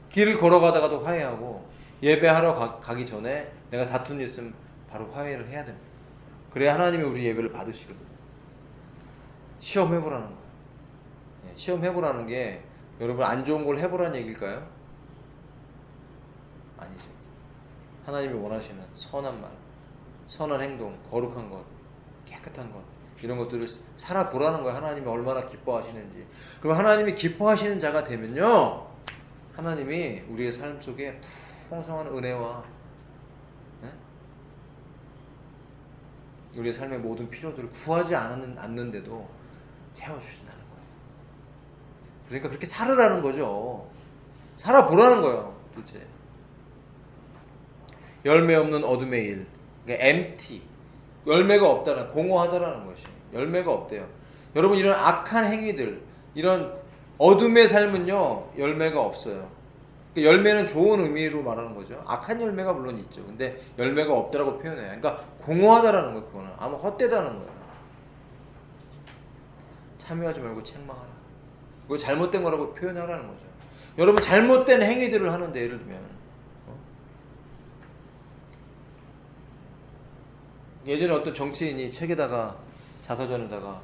길을 걸어가다가도 화해하고 예배하러 가기 전에 내가 다툰 일 있으면 바로 화해를 해야 됩니다. 그래야 하나님이 우리 예배를 받으시거든요. 시험해보라는 거예요. 시험해보라는 게 여러분 안 좋은 걸 해보라는 얘기일까요? 아니죠. 하나님이 원하시는 선한 말, 선한 행동, 거룩한 것, 깨끗한 것, 이런 것들을 살아보라는 거예요. 하나님이 얼마나 기뻐하시는지. 그럼 하나님이 기뻐하시는 자가 되면요, 하나님이 우리의 삶 속에 풍성한 은혜와 우리의 삶의 모든 필요들을 구하지 않는데도 채워주신다는 거예요. 그러니까 그렇게 살으라는 거죠. 살아보라는 거예요. 도대체 열매 없는 어둠의 일, 그러니까 empty, 열매가 없다는, 공허하다라는 것이, 열매가 없대요. 여러분, 이런 악한 행위들, 이런 어둠의 삶은요, 열매가 없어요. 그러니까 열매는 좋은 의미로 말하는 거죠. 악한 열매가 물론 있죠. 근데 열매가 없다라고 표현해요. 그러니까 공허하다라는 거예요. 그거는 아마 헛되다는 거예요. 참여하지 말고 책망하라. 그거 잘못된 거라고 표현하라는 거죠. 여러분, 잘못된 행위들을 하는데, 예를 들면 예전에 어떤 정치인이 책에다가, 자서전에다가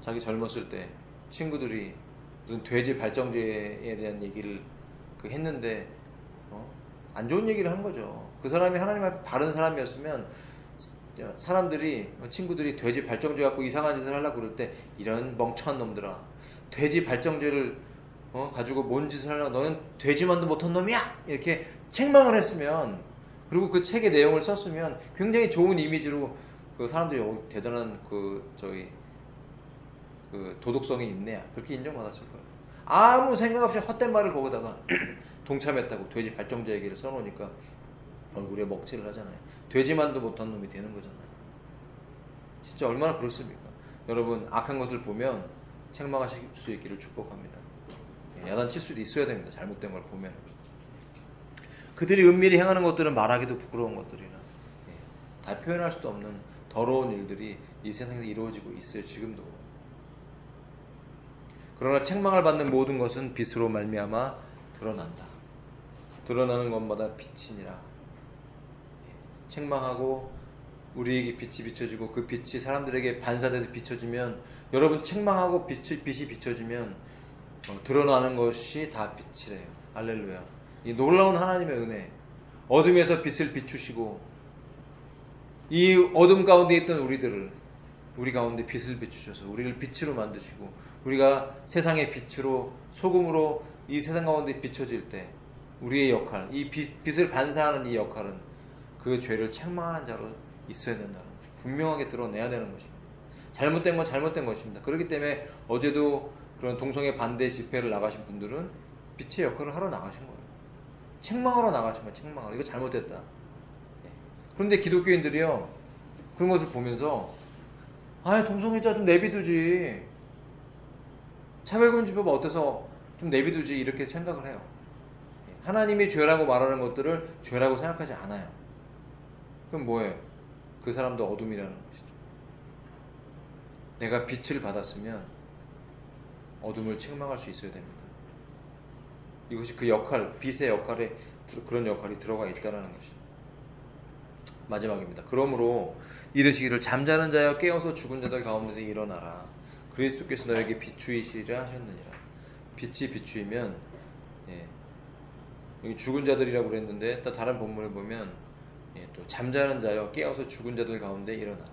자기 젊었을 때 친구들이 무슨 돼지 발정제에 대한 얘기를 했는데 안 좋은 얘기를 한 거죠. 그 사람이 하나님 앞에 바른 사람이었으면 사람들이, 친구들이 돼지 발정제 갖고 이상한 짓을 하려고 그럴 때, 이런 멍청한 놈들아, 돼지 발정제를 가지고 뭔 짓을 하려고, 너는 돼지만도 못한 놈이야! 이렇게 책망을 했으면, 그리고 그 책의 내용을 썼으면 굉장히 좋은 이미지로 그 사람들이 대단한 그 도덕성이 있네, 그렇게 인정받았을 거예요. 아무 생각 없이 헛된 말을 거기다가 동참했다고 돼지 발정제 얘기를 써놓으니까 얼굴에 먹칠을 하잖아요. 돼지만도 못한 놈이 되는 거잖아요. 진짜 얼마나 그렇습니까? 여러분, 악한 것을 보면 책망하실 수 있기를 축복합니다. 야단칠 수도 있어야 됩니다. 잘못된 걸 보면. 그들이 은밀히 행하는 것들은 말하기도 부끄러운 것들이라, 다 표현할 수도 없는 더러운 일들이 이 세상에서 이루어지고 있어요. 지금도. 그러나 책망을 받는 모든 것은 빛으로 말미암아 드러난다. 드러나는 것마다 빛이니라. 책망하고 우리에게 빛이 비춰지고, 그 빛이 사람들에게 반사돼서 비춰지면, 여러분, 책망하고 빛이 비춰지면 드러나는 것이 다 빛이래요. 할렐루야. 이 놀라운 하나님의 은혜, 어둠에서 빛을 비추시고 이 어둠 가운데 있던 우리 가운데 빛을 비추셔서 우리를 빛으로 만드시고, 우리가 세상의 빛으로, 소금으로 이 세상 가운데 비춰질 때 우리의 역할, 이 빛을 반사하는 이 역할은 그 죄를 책망하는 자로 있어야 된다는 거죠. 분명하게 드러내야 되는 것입니다. 잘못된 건 잘못된 것입니다. 그렇기 때문에 어제도 그런 동성애 반대 집회를 나가신 분들은 빛의 역할을 하러 나가신 거예요. 책망하러 나가신 거예요. 책망하러. 이거 잘못됐다. 그런데 기독교인들이요, 그런 것을 보면서 동성애자 좀 내비두지, 차별금지법 어때서 좀 내비두지, 이렇게 생각을 해요. 하나님이 죄라고 말하는 것들을 죄라고 생각하지 않아요. 그럼 뭐예요? 그 사람도 어둠이라는 것이죠. 내가 빛을 받았으면 어둠을 책망할 수 있어야 됩니다. 이것이 그 역할, 빛의 역할에, 그런 역할이 들어가 있다는 것이죠. 마지막입니다. 그러므로 이르시기를, 잠자는 자여 깨어서 죽은 자들 가운데서 일어나라. 그리스도께서 너에게 비추이시리라 하셨느니라. 빛이 비추이면, 여기 죽은 자들이라고 그랬는데 또 다른 본문에 보면 또 잠자는 자여 깨어서 죽은 자들 가운데 일어나라.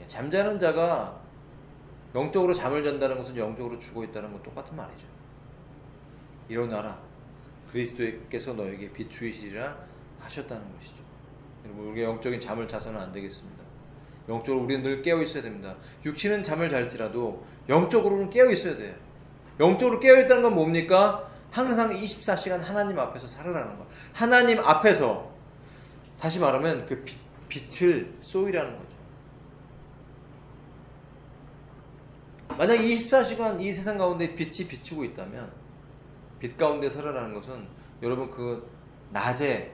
잠자는 자가 영적으로 잠을 잔다는 것은 영적으로 죽어 있다는 건 똑같은 말이죠. 일어나라. 그리스도께서 너에게 비추이시리라 하셨다는 것이죠. 여러분, 우리가 영적인 잠을 자서는 안 되겠습니다. 영적으로 우리는 늘 깨어 있어야 됩니다. 육신은 잠을 잘지라도 영적으로는 깨어 있어야 돼요. 영적으로 깨어 있다는 건 뭡니까? 항상 24시간 하나님 앞에서 살아라는 거. 하나님 앞에서, 다시 말하면 그 빛을 쏘이라는 거죠. 만약 24시간 이 세상 가운데 빛이 비추고 있다면, 빛 가운데 살아라는 것은 여러분, 그 낮에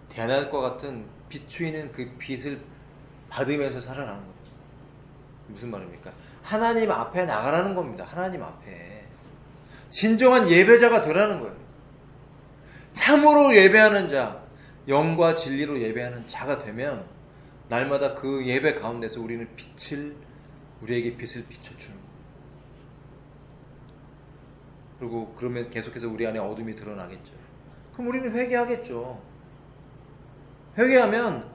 대낮과 같은 비추이는 그 빛을 받으면서 살아라는 거죠. 무슨 말입니까? 하나님 앞에 나가라는 겁니다. 하나님 앞에 진정한 예배자가 되라는 거예요. 참으로 예배하는 자, 영과 진리로 예배하는 자가 되면 날마다 그 예배 가운데서 우리는 우리에게 빛을 비춰주는 거예요. 그리고 그러면 계속해서 우리 안에 어둠이 드러나겠죠. 그럼 우리는 회개하겠죠. 회개하면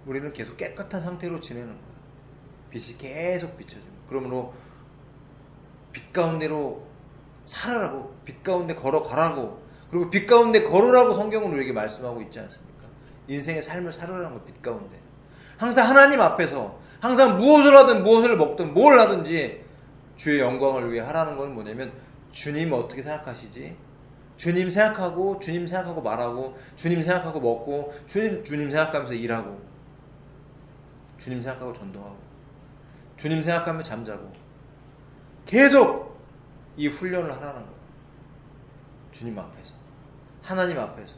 우리는 계속 깨끗한 상태로 지내는 거예요. 빛이 계속 비춰집니다. 그러므로 빛 가운데로 살아라고, 빛 가운데 걸어가라고, 그리고 빛 가운데 걸으라고 성경은 우리에게 말씀하고 있지 않습니까? 인생의 삶을 살아라는 거, 빛 가운데. 항상 하나님 앞에서, 항상 무엇을 하든 무엇을 먹든 뭘 하든지 주의 영광을 위해 하라는 건 뭐냐면, 주님 어떻게 생각하시지? 주님 생각하고 말하고, 주님 생각하고 먹고, 주님 생각하면서 일하고, 주님 생각하고 전도하고, 주님 생각하면 잠자고, 계속 이 훈련을 하라는 거예요. 주님 앞에서, 하나님 앞에서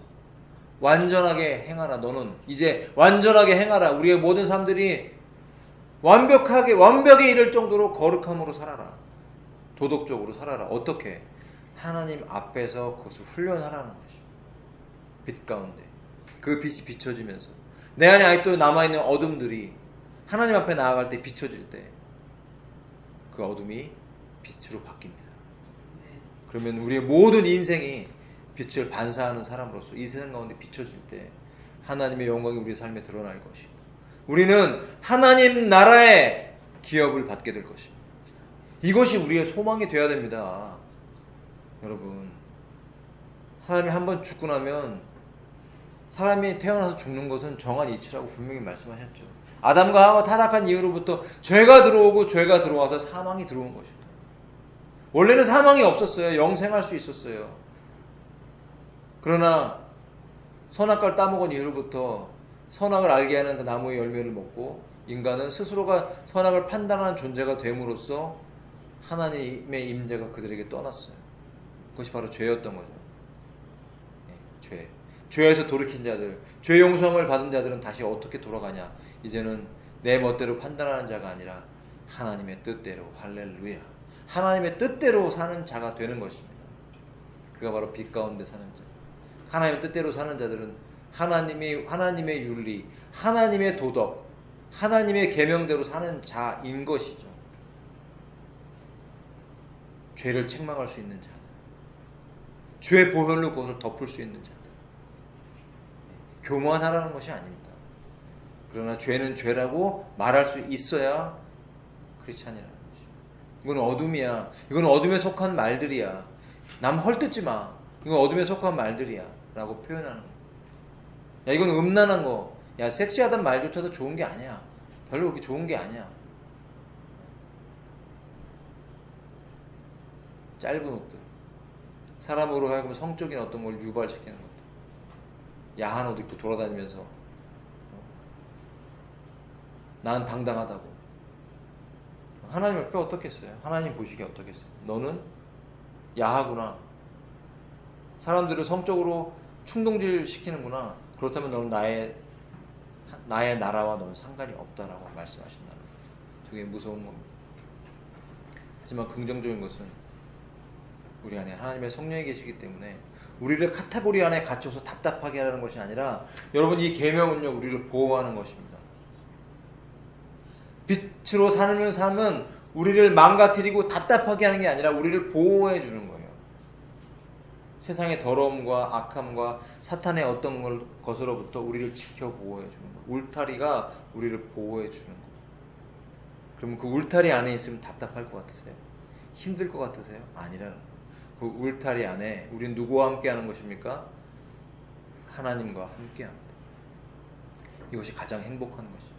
완전하게 행하라. 너는 이제 완전하게 행하라. 우리의 모든 삶들이 완벽에 이를 정도로 거룩함으로 살아라. 도덕적으로 살아라. 어떻게? 하나님 앞에서 그것을 훈련하라는 것이죠. 빛 가운데 그 빛이 비춰지면서 내 안에 아직도 남아있는 어둠들이 하나님 앞에 나아갈 때 비춰질 때 그 어둠이 빛으로 바뀝니다. 그러면 우리의 모든 인생이 빛을 반사하는 사람으로서 이 세상 가운데 비춰질 때 하나님의 영광이 우리의 삶에 드러날 것이고, 우리는 하나님 나라의 기업을 받게 될 것입니다. 이것이 우리의 소망이 되어야 됩니다. 여러분, 사람이 한번 죽고 나면, 사람이 태어나서 죽는 것은 정한 이치라고 분명히 말씀하셨죠. 아담과 하와 타락한 이후로부터 죄가 들어오고 죄가 들어와서 사망이 들어온 것입니다. 원래는 사망이 없었어요. 영생할 수 있었어요. 그러나 선악과를 따먹은 이후로부터 선악을 알게 하는 그 나무의 열매를 먹고 인간은 스스로가 선악을 판단하는 존재가 됨으로써 하나님의 임재가 그들에게 떠났어요. 그것이 바로 죄였던 거죠. 죄. 죄에서 돌이킨 자들, 죄 용서함을 받은 자들은 다시 어떻게 돌아가냐? 이제는 내 멋대로 판단하는 자가 아니라 하나님의 뜻대로, 할렐루야, 하나님의 뜻대로 사는 자가 되는 것입니다. 그가 바로 빛 가운데 사는 자. 하나님의 뜻대로 사는 자들은 하나님의 윤리, 하나님의 도덕, 하나님의 계명대로 사는 자인 것이죠. 죄를 책망할 수 있는 자들, 죄 보혈로 그것을 덮을 수 있는 자들. 교만하라는 것이 아닙니다. 그러나 죄는 죄라고 말할 수 있어야 크리스찬이라는 것이죠. 이건 어둠이야. 이건 어둠에 속한 말들이야. 남 헐뜯지 마. 이건 어둠에 속한 말들이야 라고 표현하는 거야. 야, 이건 음란한 거. 야, 섹시하단 말조차도 좋은 게 아니야. 별로 그렇게 좋은 게 아니야. 짧은 옷들, 사람으로 하여금 성적인 어떤 걸 유발시키는 것들, 야한 옷 입고 돌아다니면서 나는 당당하다고. 하나님 앞에 어떻겠어요? 하나님 보시기에 어떻겠어요? 너는 야하구나. 사람들을 성적으로 충동질 시키는구나. 그렇다면 너는 나의 나라와 너는 상관이 없다라고 말씀하신다는 거예요. 되게 무서운 겁니다. 하지만 긍정적인 것은 우리 안에 하나님의 성령이 계시기 때문에 우리를 카테고리 안에 갇혀서 답답하게 하는 것이 아니라, 여러분, 이 계명은요, 우리를 보호하는 것입니다. 빛으로 사는 삶은 우리를 망가뜨리고 답답하게 하는 게 아니라 우리를 보호해 주는 거예요. 세상의 더러움과 악함과 사탄의 어떤 것으로부터 우리를 지켜 보호해 주는 거예요. 울타리가 우리를 보호해 주는 거예요. 그러면 그 울타리 안에 있으면 답답할 것 같으세요? 힘들 것 같으세요? 아니라는 거예요. 그 울타리 안에 우리는 누구와 함께 하는 것입니까? 하나님과 함께 합니다. 이것이 가장 행복한 것입니다.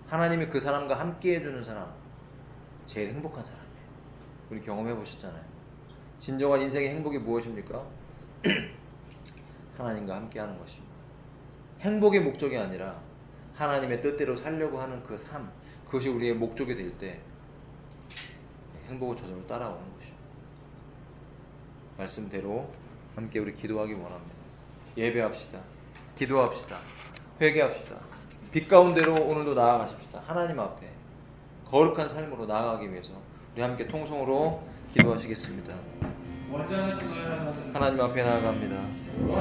하나님이 그 사람과 함께 해주는 사람, 제일 행복한 사람이에요. 우리 경험해 보셨잖아요. 진정한 인생의 행복이 무엇입니까? 하나님과 함께 하는 것입니다. 행복의 목적이 아니라 하나님의 뜻대로 살려고 하는 그 삶, 그것이 우리의 목적이 될 때 행복을 저절로 따라오는 것입니다. 말씀대로 함께 우리 기도하기 원합니다. 예배합시다. 기도합시다. 회개합시다. 빛 가운데로 오늘도 나아가십시다. 하나님 앞에 거룩한 삶으로 나아가기 위해서 우리 함께 통성으로 기도하시겠습니다. 하나님 앞에 나아갑니다.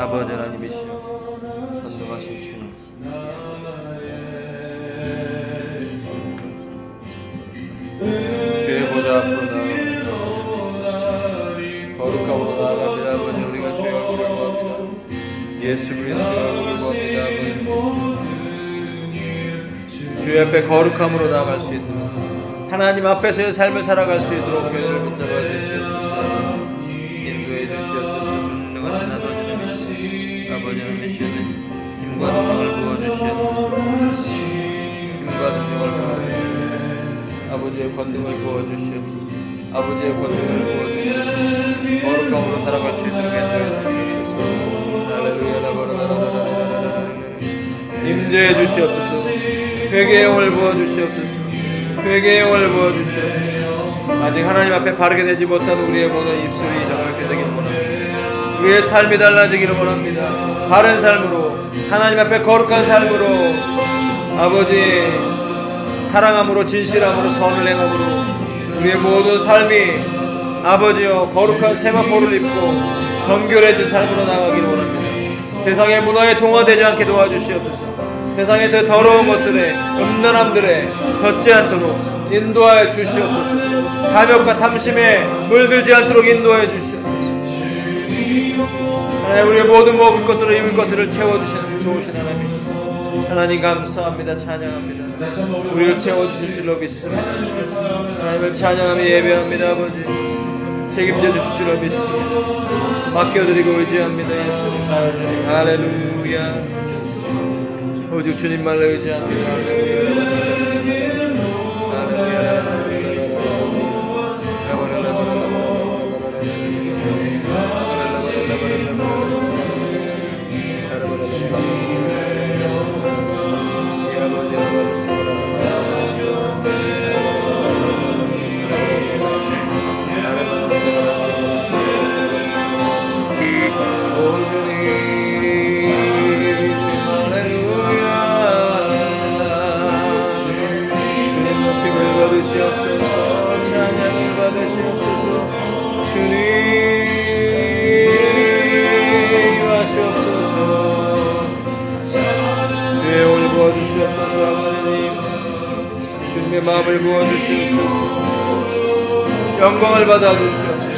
아버지 하나님이시여, 전능하신 주님, 주의 보좌 앞으로 나아갑니다. 거룩함으로 나아갑니다. 아버지, 우리가 주의 얼굴을 구합니다. 예수 그리스도를 구합니다. 주의 앞에 거룩함으로 나아갈 수 있도록 하나님 앞에서의 삶을 살아갈 수 있도록 교회를 붙잡아 주시옵소서. 인도해 주시옵소서. 존중하신 아버지를 미시오니 힘과 능력을 부어주시옵소서. 힘과 능력을 부어주시옵소서. 아버지의 권능을 부어주시옵소서. 아버지의 권능을 부어주시옵소서. 거룩함으로 살아갈 수 있도록 인도해 주시옵소서. 임재해 주시옵소서. 회개의 영을 부어주시옵소서. 회개의 영을 부어주시옵소서. 아직 하나님 앞에 바르게 되지 못한 우리의 모든 입술이 정확히 되기를 원합니다. 우리의 삶이 달라지기를 원합니다. 바른 삶으로 하나님 앞에 거룩한 삶으로 아버지 사랑함으로 진실함으로 선을 행함으로 우리의 모든 삶이 아버지여 거룩한 세마포를 입고 정결해진 삶으로 나가기를 원합니다. 세상의 문화에 동화되지 않게 도와주시옵소서. 세상의 그 더러운 것들에 음란함들에 젖지 않도록 인도하여 주시옵소서. 탐욕과 탐심에 물들지 않도록 인도하여 주시옵소서. 하나님 우리의 모든 먹을 것들을 입을 것들을 채워주시는 좋으신 하나님이십니다. 하나님 감사합니다. 찬양합니다. 우리를 채워주실 줄로 믿습니다. 하나님을 찬양하며 예배합니다. 아버지 책임져 주실 줄로 믿습니다. 맡겨드리고 의지합니다. 예수님 할렐루야. 오직 주님만 의지합니다. 받으시옵소서. 찬양을 받으시옵소서. 주님 하시옵소서. 주의 영을 부어주시옵소서. 하나님 주님의 마음을 부어주시옵소서. 영광을 받아주시옵소서.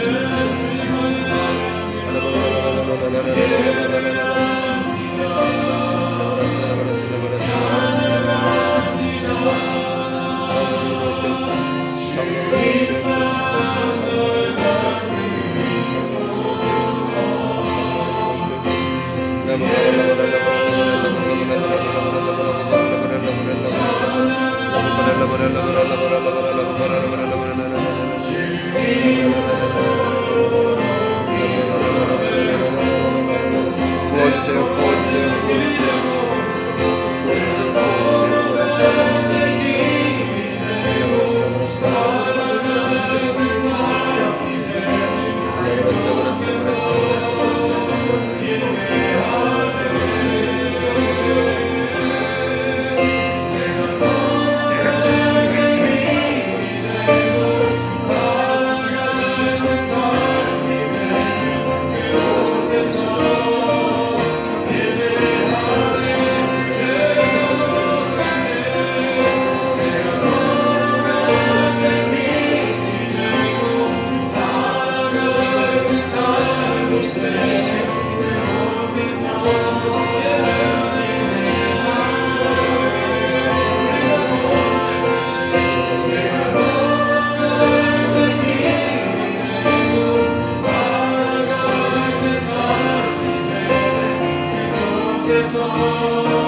주옵소서.